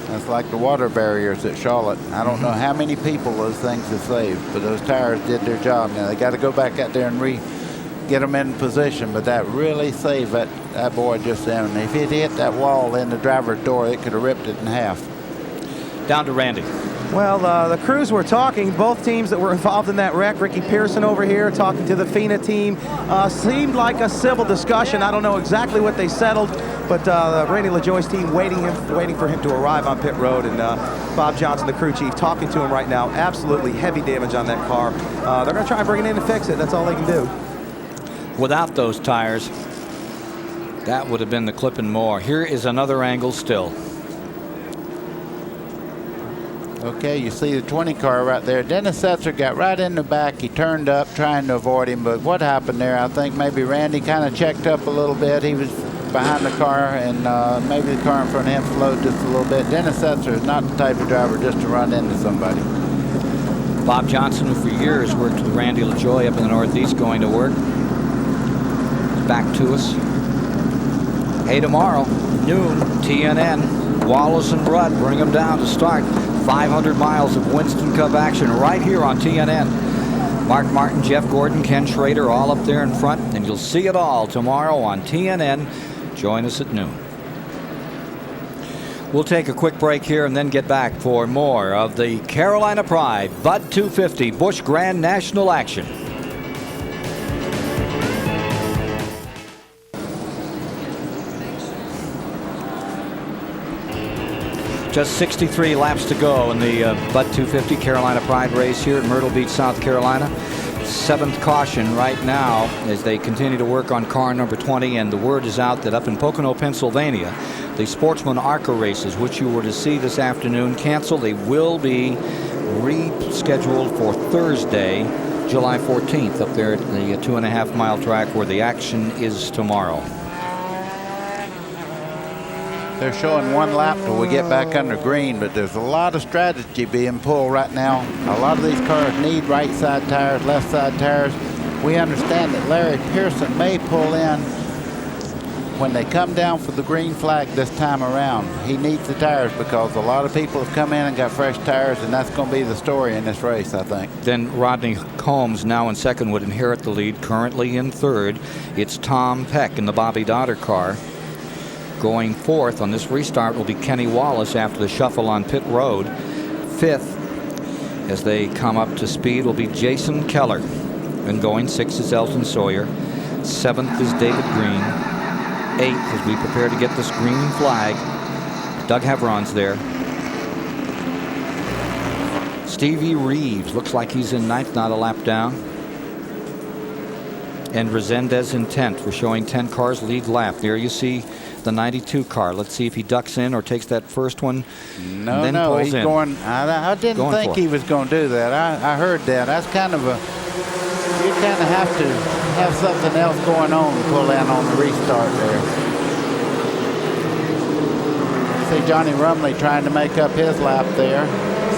It's like the water barriers at Charlotte. I don't know how many people those things have saved, but those tires did their job. Now they got to go back out there and get them in position, but that really saved that boy just then. And if it hit that wall in the driver's door, it could have ripped it in half. Down to Randy. Well, the crews were talking, both teams that were involved in that wreck. Ricky Pearson over here talking to the Fina team. Seemed like a civil discussion. I don't know exactly what they settled, but Randy LaJoie's team waiting for him to arrive on pit road, and Bob Johnson, the crew chief, talking to him right now. Absolutely heavy damage on that car. They're going to try and bring it in and fix it. That's all they can do. Without those tires, that would have been the clip and more. Here is another angle still. Okay, you see the 20 car right there. Dennis Setzer got right in the back. He turned up trying to avoid him, but what happened there, I think maybe Randy kind of checked up a little bit. He was behind the car, and maybe the car in front of him slowed just a little bit. Dennis Setzer is not the type of driver just to run into somebody. Bob Johnson, who for years worked with Randy LaJoie up in the Northeast, going to work. Back to us. Hey, tomorrow, noon, TNN, Wallace and Rudd bring them down to start. 500 miles of Winston Cup action right here on TNN. Mark Martin, Jeff Gordon, Ken Schrader all up there in front, and you'll see it all tomorrow on TNN. Join us at noon. We'll take a quick break here and then get back for more of the Carolina Pride Bud 250 Busch Grand National action. Just 63 laps to go in the Bud 250 Carolina Pride race here at Myrtle Beach, South Carolina. 7th caution right now as they continue to work on car number 20, and the word is out that up in Pocono, Pennsylvania, the Sportsman ARCA races, which you were to see this afternoon, canceled. They will be rescheduled for Thursday, July 14th, up there at the 2.5 mile track where the action is tomorrow. They're showing 1 lap till we get back under green, but there's a lot of strategy being pulled right now. A lot of these cars need right side tires, left side tires. We understand that Larry Pearson may pull in when they come down for the green flag this time around. He needs the tires because a lot of people have come in and got fresh tires, and that's going to be the story in this race, I think. Then Rodney Combs, now in second, would inherit the lead. Currently in third, it's Tom Peck in the Bobby Dotter car. Going fourth on this restart will be Kenny Wallace after the shuffle on pit road. Fifth, as they come up to speed, will be Jason Keller. And going sixth is Elton Sawyer. Seventh is David Green. Eighth, as we prepare to get this green flag, Doug Heveron's there. Stevie Reeves looks like he's in ninth, not a lap down. And Resendez in 10th. We're showing 10 cars lead lap. There you see the 92 car. Let's see if he ducks in or takes that first one. No, then no, pulls he's in. going. I didn't think he was going to do that. I heard that. That's kind of a. You kind of have to have something else going on to pull in on the restart there. See Johnny Rumley trying to make up his lap there.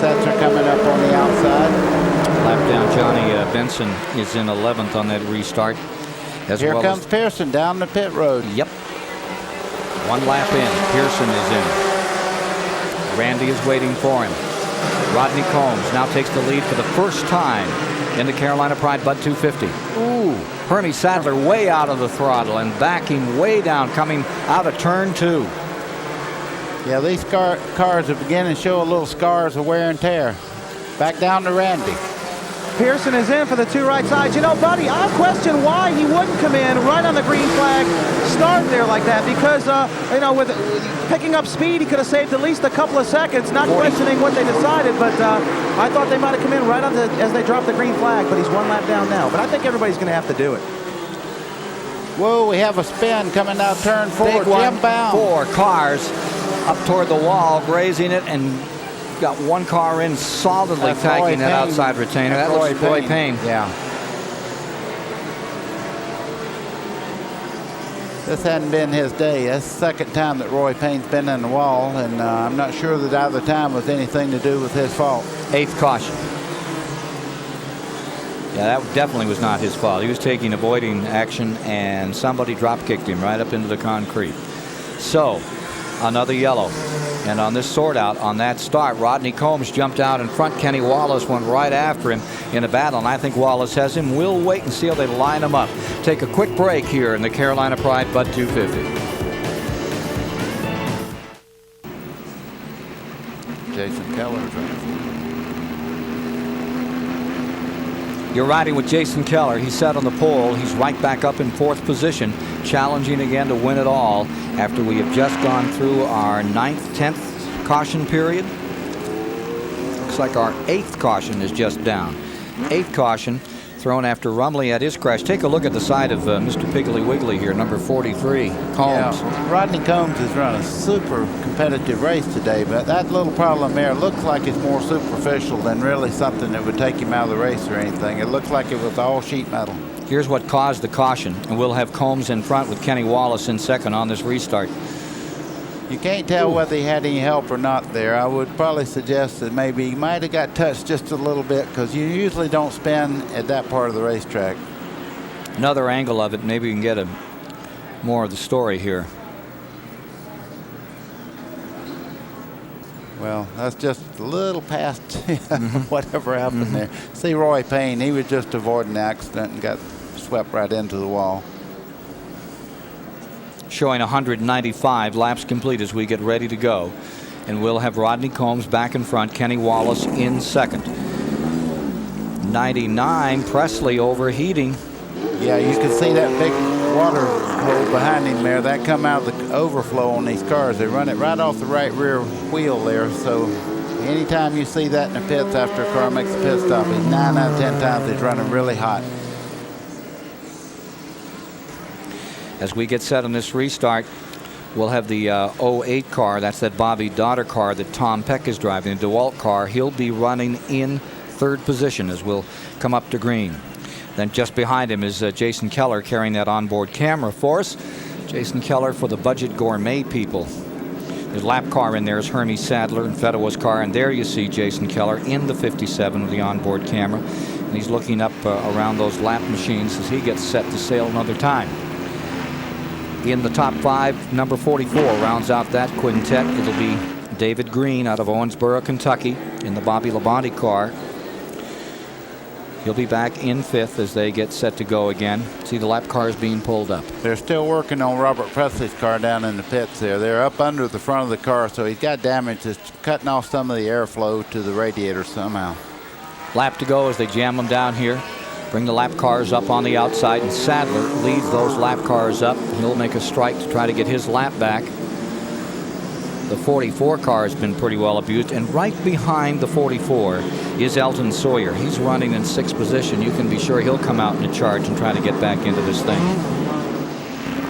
Setzer coming up on the outside. Lap down Johnny Benson is in 11th on that restart. Here comes Pearson down the pit road. Yep. 1 lap in. Pearson is in. Randy is waiting for him. Rodney Combs now takes the lead for the first time in the Carolina Pride Bud 250. Ooh. Hermie Sadler way out of the throttle and backing way down, coming out of turn 2. Yeah, these cars are beginning to show a little scars of wear and tear. Back down to Randy. Pearson is in for the 2 right sides. You know, Buddy, I question why he wouldn't come in right on the green flag, start there like that, because, you know, with picking up speed, he could have saved at least a couple of seconds, not questioning what they decided, but I thought they might have come in right on as they dropped the green flag, but he's 1 lap down now. But I think everybody's going to have to do it. Whoa, we have a spin coming out turn 4. Big one. Jim Bound. 4 cars up toward the wall, grazing it, and got 1 car in solidly tagging that outside retainer. That looks Roy Payne. Yeah. This hadn't been his day. That's the second time that Roy Payne's been in the wall, and I'm not sure that either time was anything to do with his fault. 8th caution. Yeah, that definitely was not his fault. He was avoiding action, and somebody drop kicked him right up into the concrete. So, another yellow. And on this sort out, on that start, Rodney Combs jumped out in front. Kenny Wallace went right after him in a battle, and I think Wallace has him. We'll wait and see how they line him up. Take a quick break here in the Carolina Pride Bud 250. Jason Keller's right. You're riding with Jason Keller. He's set on the pole. He's right back up in 4th position, challenging again to win it all after we have just gone through our 9th, 10th caution period. Looks like our 8th caution is just down. 8th caution thrown after Rumley had his crash. Take a look at the side of Mr. Piggly Wiggly here, number 43, Combs. Yeah, Rodney Combs has run a super competitive race today, but that little problem there looks like it's more superficial than really something that would take him out of the race or anything. It looked like it was all sheet metal. Here's what caused the caution, and we'll have Combs in front with Kenny Wallace in second on this restart. You can't tell whether he had any help or not there. I would probably suggest that maybe he might have got touched just a little bit, because you usually don't spin at that part of the racetrack. Another angle of it, maybe we can get more of the story here. Well, that's just a little past whatever happened there. See Roy Payne, he was just avoiding the accident and got swept right into the wall. Showing 195 laps complete as we get ready to go. And we'll have Rodney Combs back in front, Kenny Wallace in second. 99, Presley overheating. Yeah, you can see that big water hole behind him there. That come out of the overflow on these cars. They run it right off the right rear wheel there. So anytime you see that in the pits after a car makes a pit stop, 9 out of 10 times it's running really hot. As we get set on this restart, we'll have the 08 car. That's that Bobby Daughter car that Tom Peck is driving, the DeWalt car. He'll be running in third position as we'll come up to green. Then just behind him is Jason Keller carrying that onboard camera for us. Jason Keller for the Budget Gourmet people. There's lap car in there is Hermie Sadler and Fedewa's car, and there you see Jason Keller in the 57 with the onboard camera, and he's looking up around those lap machines as he gets set to sail another time. In the top 5, number 44 rounds out that quintet. It'll be David Green out of Owensboro, Kentucky, in the Bobby Labonte car. He'll be back in 5th as they get set to go again. See the lap cars being pulled up. They're still working on Robert Presley's car down in the pits there. They're up under the front of the car, so he's got damage. It's cutting off some of the airflow to the radiator somehow. Lap to go as they jam them down here. Bring the lap cars up on the outside, and Sadler leads those lap cars up. He'll make a strike to try to get his lap back. The 44 car has been pretty well abused, and right behind the 44 is Elton Sawyer. He's running in 6th position. You can be sure he'll come out in a charge and try to get back into this thing.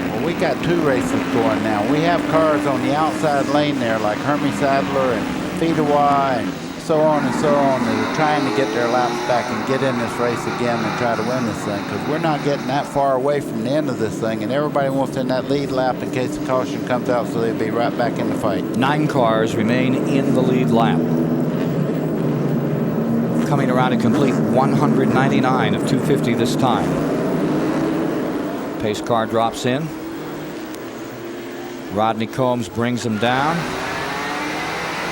Well, we got 2 races going now. We have cars on the outside lane there like Hermie Sadler and Fedewa and so on and so on, that are trying to get their laps back and get in this race again and try to win this thing, because we're not getting that far away from the end of this thing, and everybody wants in that lead lap in case the caution comes out, so they'll be right back in the fight. 9 cars remain in the lead lap. Coming around a complete 199 of 250 this time. Pace car drops in. Rodney Combs brings him down.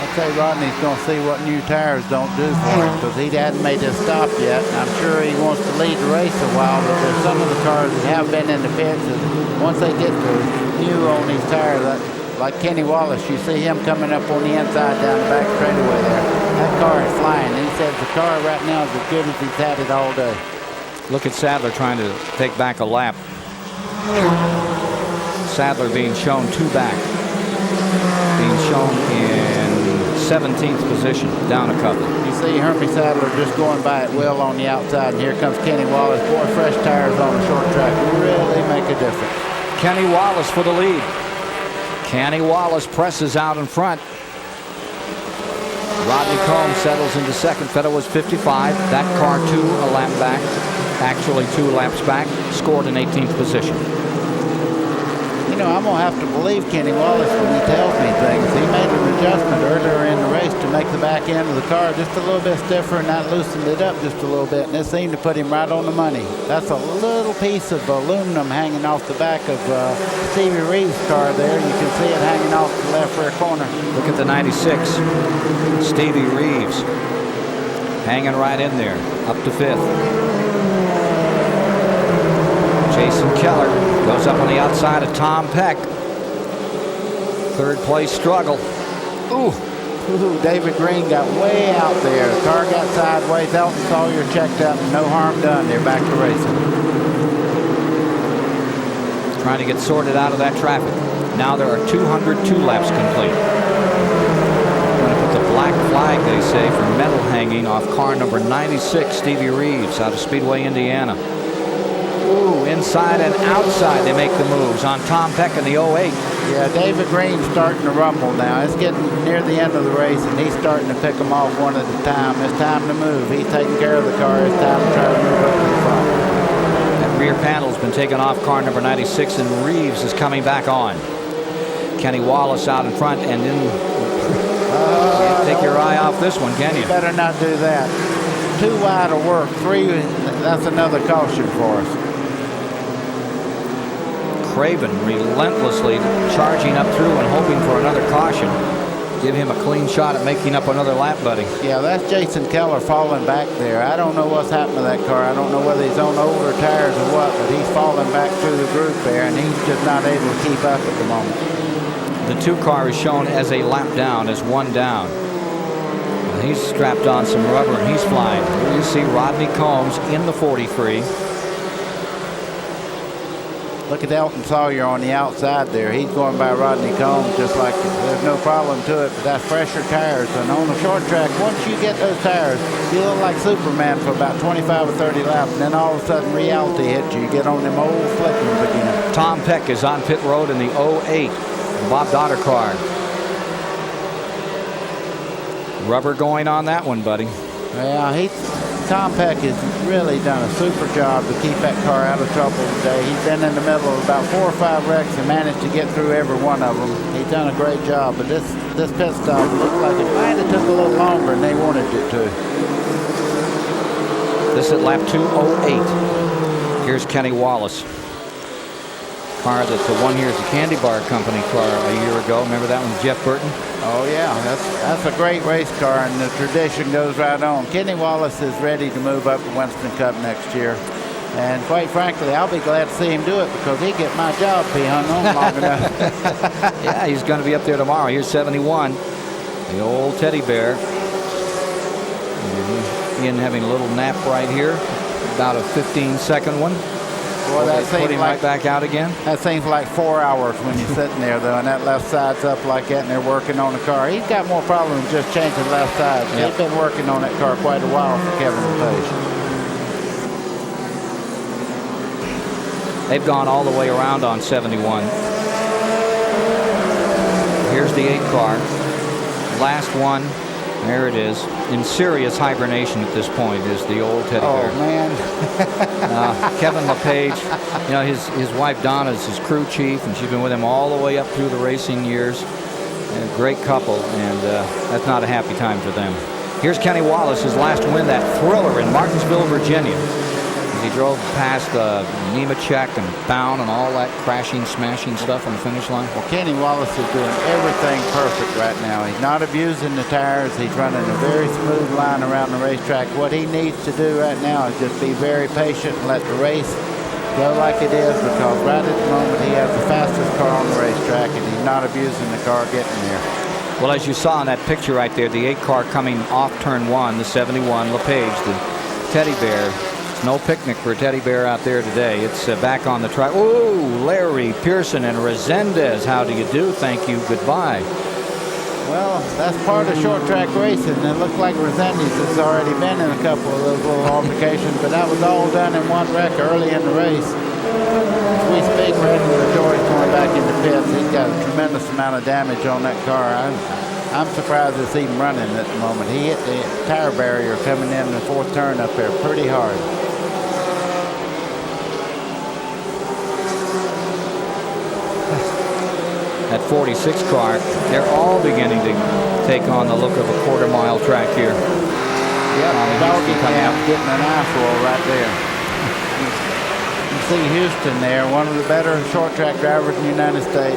I'd say Rodney's going to see what new tires don't do for him, because he hadn't made this stop yet. And I'm sure he wants to lead the race a while, but there's some of the cars that have been in the pits, and once they get to new on these tires, like Kenny Wallace, you see him coming up on the inside down the back straightaway there. That car is flying. He says the car right now is as good as he's had it all day. Look at Sadler trying to take back a lap. Sadler being shown 2 back. Being shown in 17th position, down a couple. You see Hermie Sadler just going by at will on the outside, and here comes Kenny Wallace. Boy, fresh tires on the short track really make a difference. Kenny Wallace for the lead. Kenny Wallace presses out in front. Rodney Combs settles into second. Fedewa's 55. That car 2 a lap back. Actually 2 laps back. Scored in 18th position. You know, I'm going to have to believe Kenny Wallace when he tells me things. He made an adjustment earlier in the race to make the back end of the car just a little bit stiffer, and that loosened it up just a little bit, and it seemed to put him right on the money. That's a little piece of aluminum hanging off the back of Stevie Reeves' car there. You can see it hanging off the left rear corner. Look at the 96. Stevie Reeves hanging right in there, up to 5th. Jason Keller goes up on the outside of Tom Peck. 3rd place struggle. Ooh, David Green got way out there. The car got sideways. Elton Sawyer checked up. No harm done. They're back to racing. Trying to get sorted out of that traffic. Now there are 202 laps complete. Going to put the black flag, they say, for metal hanging off car number 96, Stevie Reeves, out of Speedway, Indiana. Ooh, inside and outside they make the moves on Tom Peck in the 08. Yeah, David Green's starting to rumble now. It's getting near the end of the race, and he's starting to pick them off one at a time. It's time to move. He's taking care of the car. It's time to try to move up to the front. That rear panel's been taken off car number 96, and Reeves is coming back on. Kenny Wallace out in front, and then can't take your eye off this one, can you? You better not do that. 2 wide will work. 3, that's another caution for us. Craven relentlessly charging up through and hoping for another caution. Give him a clean shot at making up another lap, buddy. Yeah, that's Jason Keller falling back there. I don't know what's happened to that car. I don't know whether he's on older tires or what, but he's falling back through the group there, and he's just not able to keep up at the moment. The 2 car is shown as a lap down, as 1 down. He's strapped on some rubber and he's flying. You see Rodney Combs in the 43. Look at Elton Sawyer on the outside there. He's going by Rodney Combs just like there's no problem to it, but that's fresher tires. And on the short track, once you get those tires, you look like Superman for about 25 or 30 laps, and then all of a sudden reality hits you. You get on them old flippers again. Tom Peck is on pit road in the 08 Bob Dotter car. Rubber going on that one, buddy. Yeah, Tom Peck has really done a super job to keep that car out of trouble today. He's been in the middle of about 4 or 5 wrecks and managed to get through every one of them. He's done a great job, but this pit stop looked like it might have took a little longer than they wanted it to. This is lap 208. Here's Kenny Wallace. Car that the one here is the Candy Bar Company car a year ago. Remember that one, Jeff Burton? Oh yeah, that's a great race car, and the tradition goes right on. Kenny Wallace is ready to move up to Winston Cup next year, and quite frankly, I'll be glad to see him do it because he'd get my job if he hung on long enough. Yeah, he's going to be up there tomorrow. Here's 71, the old teddy bear. Ian having a little nap right here, about a 15-second one. Well, that put him right back out again. That seems like 4 hours when you're sitting there, though, and that left side's up like that, and they're working on the car. He's got more problems just changing left side. Yep. They've been working on that car quite a while for Kevin LePage. They've gone all the way around on 71. Here's the 8 car. Last one. There it is. In serious hibernation at this point is the old teddy bear. Oh, man. Kevin LePage, you know, his wife Donna is his crew chief, and she's been with him all the way up through the racing years. And a great couple, and that's not a happy time for them. Here's Kenny Wallace, his last win, that thriller in Martinsville, Virginia. As he drove past Nemechek and Bound and all that crashing, smashing stuff on the finish line. Well, Kenny Wallace is doing everything perfect right now. He's not abusing the tires. He's running a very smooth line around the racetrack. What he needs to do right now is just be very patient and let the race go like it is, because right at the moment he has the fastest car on the racetrack, and he's not abusing the car getting there. Well, as you saw in that picture right there, the 8 car coming off turn 1, the 71 LePage, the teddy bear. No picnic for a teddy bear out there today. It's back on the track. Oh, Larry Pearson and Resendez. How do you do? Thank you. Goodbye. Well, that's part of short track racing. It looks like Resendez has already been in a couple of those little altercations, but that was all done in one wreck early in the race. As we speak, Randy LaJoy's going back into pits. He's got a tremendous amount of damage on that car. I'm surprised it's even running at the moment. He hit the tire barrier coming in the 4th turn up there pretty hard. That 46 car, they're all beginning to take on the look of a quarter-mile track here. Yeah, Doggy Camp getting an eyeful right there. You see Houston there, one of the better short track drivers in the United States.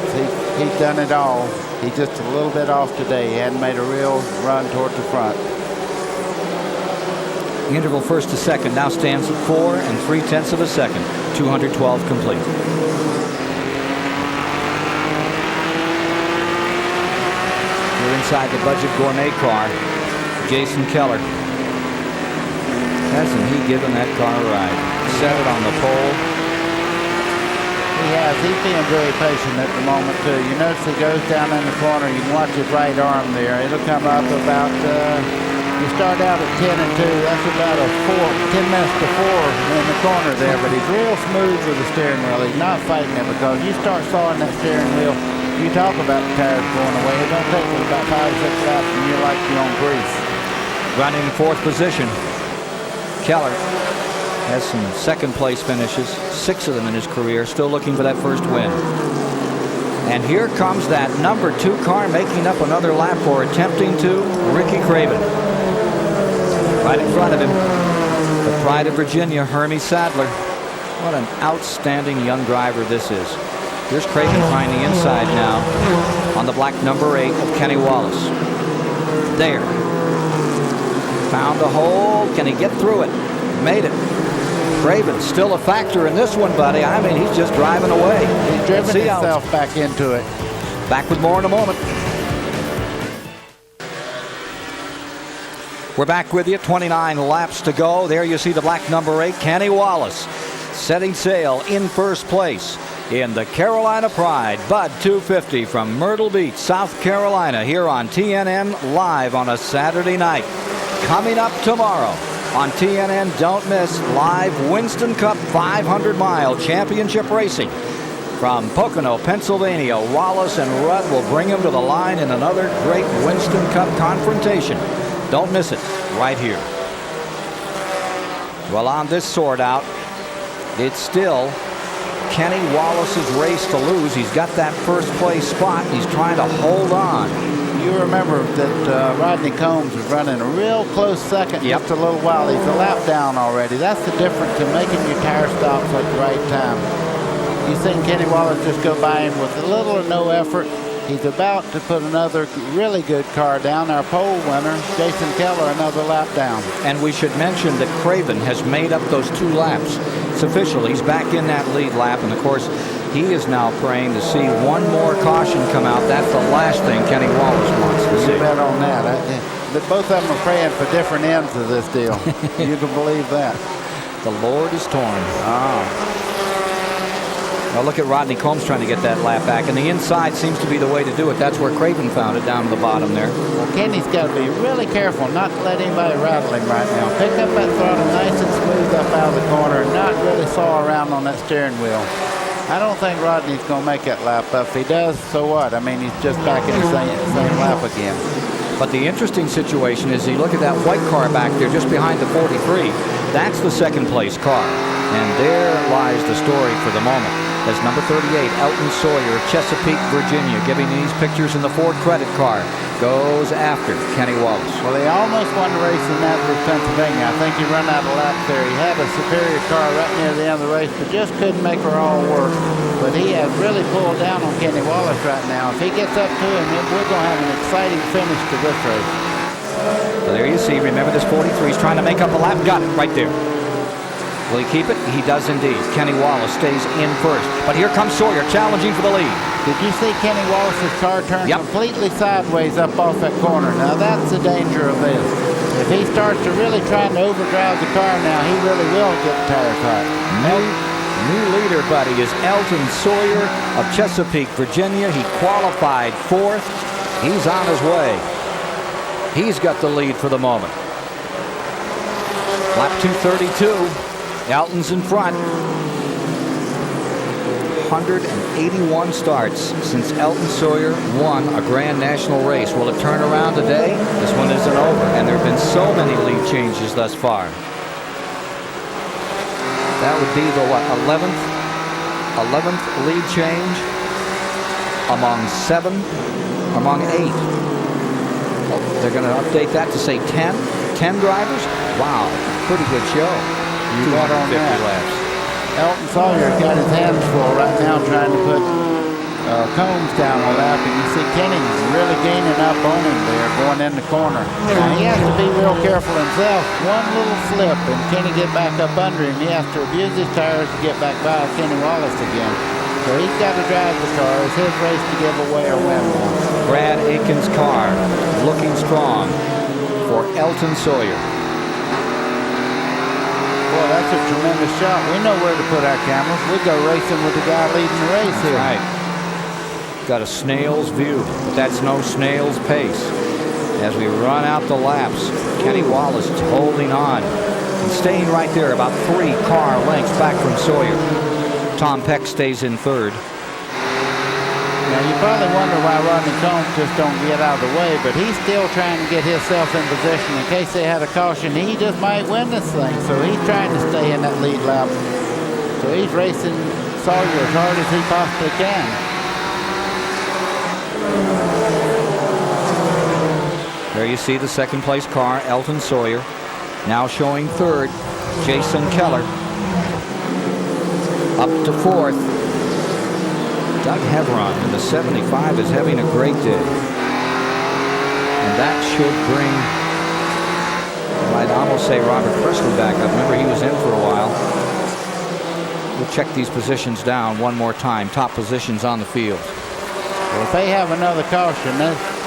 He's done it all. He's just a little bit off today. He hadn't made a real run toward the front. The interval first to second now stands at 4 3/10 of a second. 212 complete. We're inside the Budget Gourmet car. Jason Keller. Hasn't he given that car a ride? Set it on the pole. He has. He's being very patient at the moment, too. You notice he goes down in the corner. You can watch his right arm there. It'll come up about, you start out at 10 and 2. That's about 10 minutes to 4 in the corner there. But he's real smooth with the steering wheel. He's not fighting it, because you start sawing that steering wheel, You talk about the tires going away. It don't take but about 5 or 6 laps and you're like you're on grease. Running in 4th position. Keller has some second place finishes, 6 of them in his career, still looking for that first win. And here comes that number 2 car making up another lap or attempting to, Ricky Craven. Right in front of him, the pride of Virginia, Hermie Sadler. What an outstanding young driver this is. Here's Craven trying the inside now on the black number 8 of Kenny Wallace. There. Found a hole. Can he get through it? Made it. Craven still a factor in this one, buddy. I mean, he's just driving away. He's driven himself back into it. Back with more in a moment. We're back with you. 29 laps to go. There you see the black number 8, Kenny Wallace, setting sail in first place in the Carolina Pride Bud 250 from Myrtle Beach, South Carolina, here on TNN live on a Saturday night. Coming up tomorrow on TNN, don't miss live Winston Cup 500-mile championship racing from Pocono, Pennsylvania. Wallace and Rudd will bring him to the line in another great Winston Cup confrontation. Don't miss it right here. Well, on this sort out, it's still Kenny Wallace's race to lose. He's got that first place spot. He's trying to hold on. You remember that Rodney Combs was running a real close second just a little while. He's a lap down already. That's the difference in making your tire stops at the right time. You've seen Kenny Wallace just go by him with a little or no effort. He's about to put another really good car down. Our pole winner, Jason Keller, another lap down. And we should mention that Craven has made up those 2 laps. It's official. He's back in that lead lap. And, of course, he is now praying to see one more caution come out. That's the last thing Kenny Wallace wants to see. You bet on that. Both of them are praying for different ends of this deal. You can believe that. The Lord is torn. Now look at Rodney Combs trying to get that lap back, and the inside seems to be the way to do it. That's where Craven found it, down to the bottom there. Well, Kenny's got to be really careful not to let anybody rattle him right now. Pick up that throttle nice and smooth up out of the corner and not really saw around on that steering wheel. I don't think Rodney's going to make that lap up. If he does, so what? I mean, he's just back in the same lap again. But the interesting situation is you look at that white car back there just behind the 43. That's the second place car. And there lies the story for the moment. As number 38, Elton Sawyer of Chesapeake, Virginia, giving these pictures in the Ford credit car, goes after Kenny Wallace. Well, he almost won the race in Nazareth, Pennsylvania. I think he ran out of laps there. He had a superior car right near the end of the race, but just couldn't make her all work. But he has really pulled down on Kenny Wallace right now. If he gets up to him, we're going to have an exciting finish to this race. So there you see, remember this 43 is trying to make up a lap. Got it right there. Will he keep it? He does indeed. Kenny Wallace stays in first. But here comes Sawyer challenging for the lead. Did you see Kenny Wallace's car turn completely sideways up off that corner? Now that's the danger of this. If he starts to really try to overdrive the car now, he really will get the tires hot. New leader, buddy, is Elton Sawyer of Chesapeake, Virginia. He qualified 4th. He's on his way. He's got the lead for the moment. Lap 232. Elton's in front. 181 starts since Elton Sawyer won a Grand National race. Will it turn around today? This one isn't over, and there have been so many lead changes thus far. That would be the, 11th lead change among 8. Oh, they're going to update that to say 10 drivers? Wow, pretty good show. You got on that. Laps. Elton Sawyer got his hands full right now trying to put Combs down on lap, and you see Kenny really gaining up on him there going in the corner. Now he has to be real careful himself. One little slip and Kenny get back up under him. He has to abuse his tires to get back by Kenny Wallace again. So he's got to drive the car. It's his race to give away or win one. Brad Aiken's car looking strong for Elton Sawyer. Boy, that's a tremendous shot. We know where to put our cameras. We go racing with the guy leading the race here. Right. Got a snail's view, but that's no snail's pace. As we run out the laps, Kenny Wallace is holding on and staying right there, about 3 car lengths back from Sawyer. Tom Peck stays in 3rd. Now, you probably wonder why Rodney Combs just don't get out of the way, but he's still trying to get himself in position in case they had a caution. He just might win this thing, so he's trying to stay in that lead lap. So he's racing Sawyer as hard as he possibly can. There you see the second place car, Elton Sawyer. Now showing third, Jason Keller. Up to fourth, Doug Heveron in the 75 is having a great day. And that should bring, I'd almost say, Robert Presley back up. Remember, he was in for a while. We'll check these positions down one more time. Top positions on the field. Well, if they have another caution,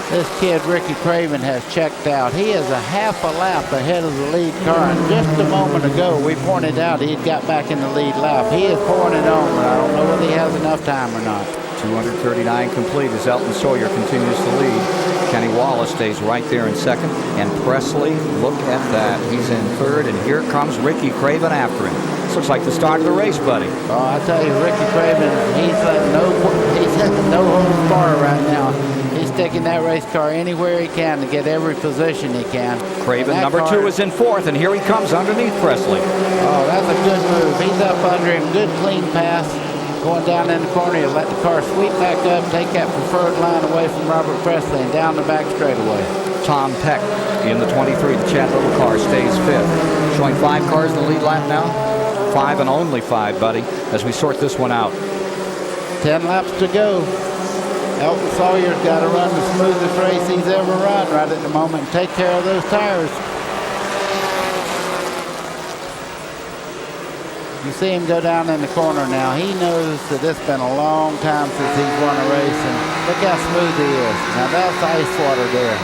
this kid, Ricky Craven, has checked out. He is a half a lap ahead of the lead car. And just a moment ago, we pointed out he had got back in the lead lap. He is pouring it on, but I don't know whether he has enough time or not. 239 complete as Elton Sawyer continues to lead. Kenny Wallace stays right there in second. And Presley, look at that. He's in third, and here comes Ricky Craven after him. This looks like the start of the race, buddy. Oh, I tell you, Ricky Craven, he's at no holds barred right now. He's taking that race car anywhere he can to get every position he can. Craven, number 2, is in fourth, and here he comes underneath Presley. Oh, that's a good move. He's up under him. Good clean pass. Going down in the corner, he'll let the car sweep back up, take that preferred line away from Robert Presley, and down the back straightaway. Tom Peck in the 23, the Chad Little car, stays fifth. Showing 5 cars in the lead lap now. 5 and only 5, buddy, as we sort this one out. 10 laps to go. Elton Sawyer's got to run the smoothest race he's ever run right at the moment and take care of those tires. You see him go down in the corner now. He knows that it's been a long time since he's won a race, and look how smooth he is. Now that's ice water there.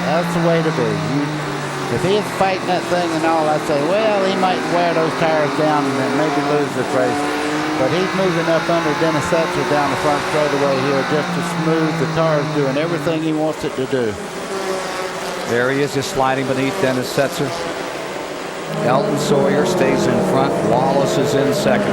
That's the way to be. If he is fighting that thing and all, I'd say, well, he might wear those tires down and then maybe lose this race. But he's moving up under Dennis Setzer down the front straightaway here just to smooth. The car is doing everything he wants it to do. There he is, just sliding beneath Dennis Setzer. Elton Sawyer stays in front. Wallace is in second.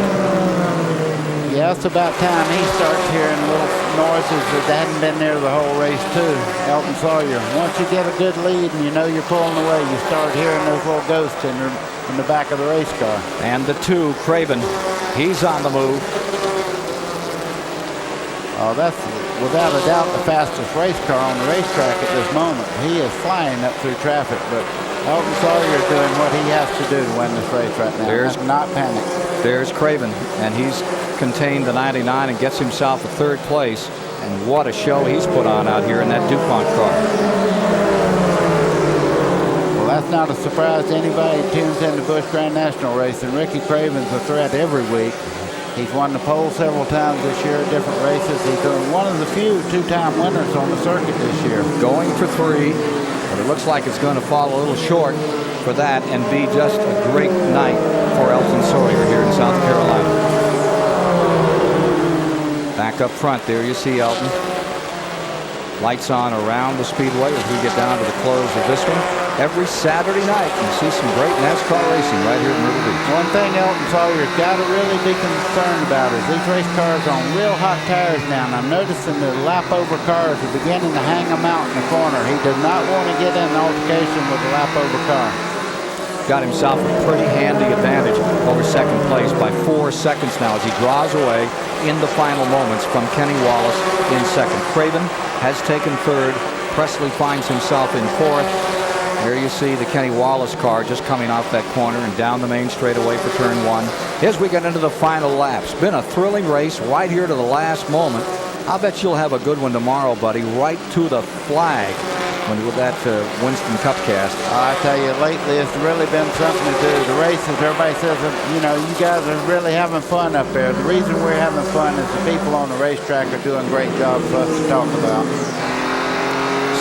Yeah, it's about time he starts hearing little noises that hadn't been there the whole race too. Elton Sawyer. Once you get a good lead and you know you're pulling away, you start hearing those little ghosts in the back of the race car. And the 2, Craven. He's on the move. Oh, that's without a doubt the fastest race car on the racetrack at this moment. He is flying up through traffic, but Elton Sawyer is doing what he has to do to win this race right now. That's not panic. There's Craven, and he's contained the 99 and gets himself a 3rd place. And what a show he's put on out here in that DuPont car. Well, that's not a surprise to anybody who tunes in the Busch Grand National race, and Ricky Craven's a threat every week. He's won the pole several times this year at different races. He's been one of the few 2-time winners on the circuit this year. Going for 3, but it looks like it's going to fall a little short for that and be just a great night for Elton Sawyer here in South Carolina. Back up front there you see Elton. Lights on around the speedway as we get down to the close of this one. Every Saturday night you see some great NASCAR racing right here in Myrtle Beach. One thing Elton Sawyer's got to really be concerned about is these race cars on real hot tires now, and I'm noticing the lap over cars are beginning to hang them out in the corner. He does not want to get in an altercation with the lap over car. Got himself a pretty handy advantage over second place by 4 seconds now as he draws away in the final moments from Kenny Wallace in second. Craven has taken 3rd. Presley finds himself in 4th. Here you see the Kenny Wallace car just coming off that corner and down the main straightaway for turn 1. As we get into the final laps. Been a thrilling race right here to the last moment. I'll bet you'll have a good one tomorrow, buddy, right to the flag. With that Winston Cup cast. I tell you, lately it's really been something to do. The races, everybody says, you know, you guys are really having fun up there. The reason we're having fun is the people on the racetrack are doing great jobs for us to talk about.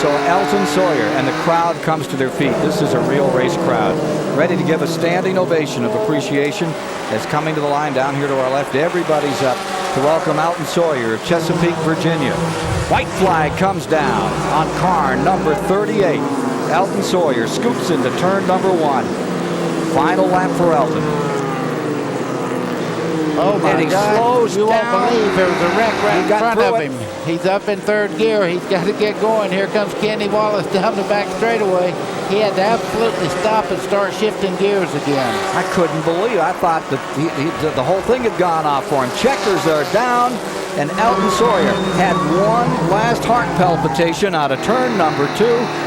So Elton Sawyer and the crowd comes to their feet. This is a real race crowd. Ready to give a standing ovation of appreciation as coming to the line down here to our left. Everybody's up to welcome Elton Sawyer of Chesapeake, Virginia. White flag comes down on car number 38. Elton Sawyer scoots into turn number 1. Final lap for Elton. Oh my and he God! slows You won't down. believe there was a wreck right in got front through of it. him. He's up in third gear. He's got to get going. Here comes Kenny Wallace down the back straightaway. He had to absolutely stop and start shifting gears again. I couldn't believe. I thought that the whole thing had gone off for him. Checkers are down, and Elton Sawyer had one last heart palpitation out of turn number 2.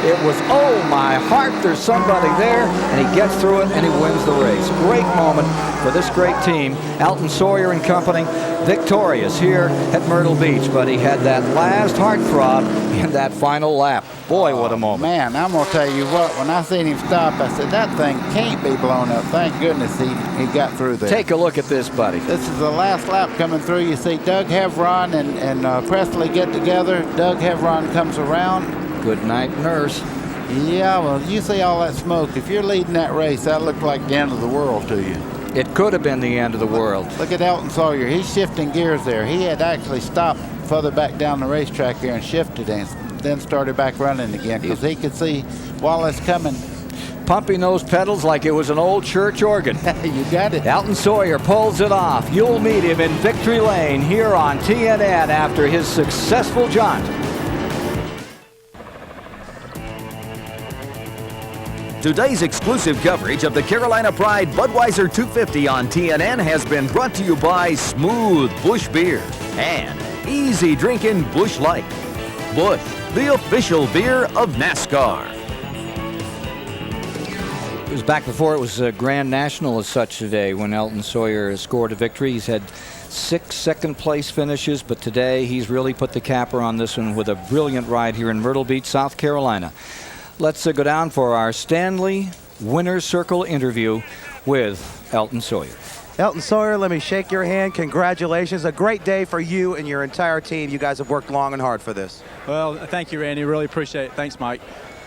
It was, oh my heart, there's somebody there, and he gets through it and he wins the race. Great moment for this great team. Elton Sawyer and company victorious here at Myrtle Beach, but he had that last heart throb in that final lap. Boy, what a moment. Man, I'm going to tell you what, when I seen him stop, I said, that thing can't be blown up. Thank goodness he got through there. Take a look at this, buddy. This is the last lap coming through. You see Doug Hevron and Presley get together. Doug Hevron comes around. Good night, nurse. Yeah, well, you see all that smoke. If you're leading that race, that looked like the end of the world to you. It could have been the end of the world. Look at Elton Sawyer. He's shifting gears there. He had actually stopped further back down the racetrack here and shifted and then started back running again because he could see Wallace coming. Pumping those pedals like it was an old church organ. You got it. Elton Sawyer pulls it off. You'll meet him in Victory Lane here on TNN after his successful jaunt. Today's exclusive coverage of the Carolina Pride Budweiser 250 on TNN has been brought to you by Smooth Busch Beer and Easy Drinking Busch Light. Busch, the official beer of NASCAR. It was back before it was a Grand National as such today when Elton Sawyer scored a victory. He's had 6 second-place finishes, but today he's really put the capper on this one with a brilliant ride here in Myrtle Beach, South Carolina. Let's go down for our Stanley Winner's Circle interview with Elton Sawyer. Elton Sawyer, let me shake your hand. Congratulations. A great day for you and your entire team. You guys have worked long and hard for this. Well, thank you, Randy. Really appreciate it. Thanks, Mike.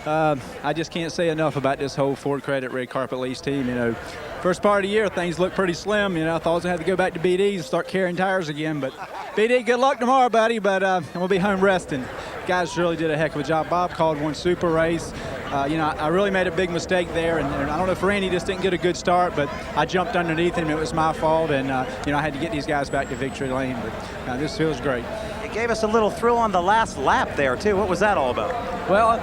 I just can't say enough about this whole Ford Credit Red Carpet Lease team. You know, first part of the year, things looked pretty slim. You know, I thought I was going to have to go back to BD and start carrying tires again. But BD, good luck tomorrow, buddy. But we'll be home resting. Guys really did a heck of a job. Bob called one super race. You know, I really made a big mistake there, and I don't know if Randy just didn't get a good start, but I jumped underneath him. It was my fault, and you know, I had to get these guys back to victory lane. But this feels great. It gave us a little thrill on the last lap there too. What was that all about? Well,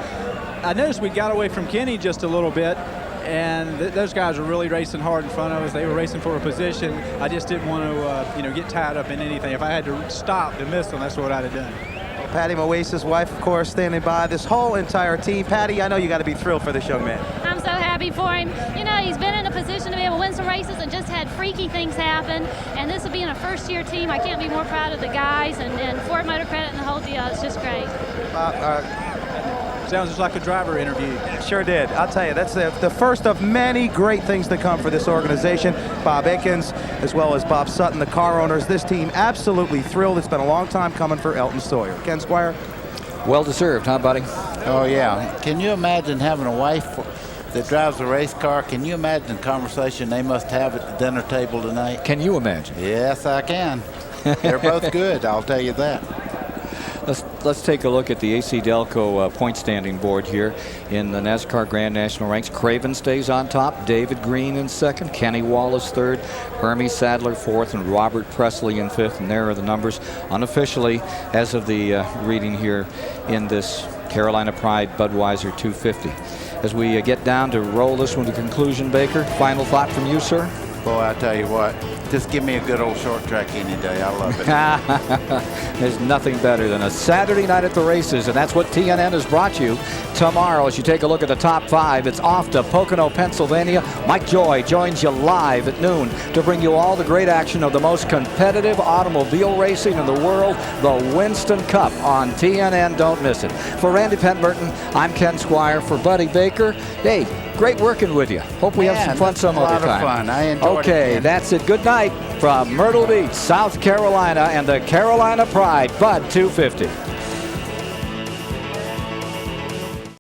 I noticed we got away from Kenny just a little bit, and those guys were really racing hard in front of us. They were racing for a position. I just didn't want to, you know, get tied up in anything. If I had to stop to miss them, that's what I'd have done. Patty Moise's wife, of course, standing by. This whole entire team. Patty, I know you got to be thrilled for this young man. I'm so happy for him. You know, he's been in a position to be able to win some races and just had freaky things happen. And this will be in a first-year team. I can't be more proud of the guys and Ford Motor Credit and the whole deal. It's just great. Sounds just like a driver interview. Sure did. I'll tell you, that's the first of many great things to come for this organization. Bob Aikens, as well as Bob Sutton, the car owners. This team absolutely thrilled. It's been a long time coming for Elton Sawyer. Ken Squire? Well deserved, huh, buddy? Oh, yeah. Can you imagine having a wife that drives a race car? Can you imagine the conversation they must have at the dinner table tonight? Can you imagine? Yes, I can. They're both good, I'll tell you that. Let's take a look at the AC Delco point standing board here in the NASCAR Grand National ranks. Craven stays on top, David Green in second, Kenny Wallace third, Hermie Sadler fourth, and Robert Presley in fifth. And there are the numbers unofficially as of the reading here in this Carolina Pride Budweiser 250. As we get down to roll this one to conclusion, Baker, final thought from you, sir? Boy, I tell you what, just give me a good old short track any day. I love it. There's nothing better than a Saturday night at the races, and that's what TNN has brought you. Tomorrow, as you take a look at the top 5, it's off to Pocono, Pennsylvania. Mike Joy joins you live at noon to bring you all the great action of the most competitive automobile racing in the world, the Winston Cup on TNN. Don't miss it. For Randy Penmerton, I'm Ken Squire. For Buddy Baker, hey, great working with you. Hope we have some fun some other time. A lot of fun. I enjoyed it. Okay, that's it. Good night from Myrtle Beach, South Carolina, and the Carolina Pride Bud 250.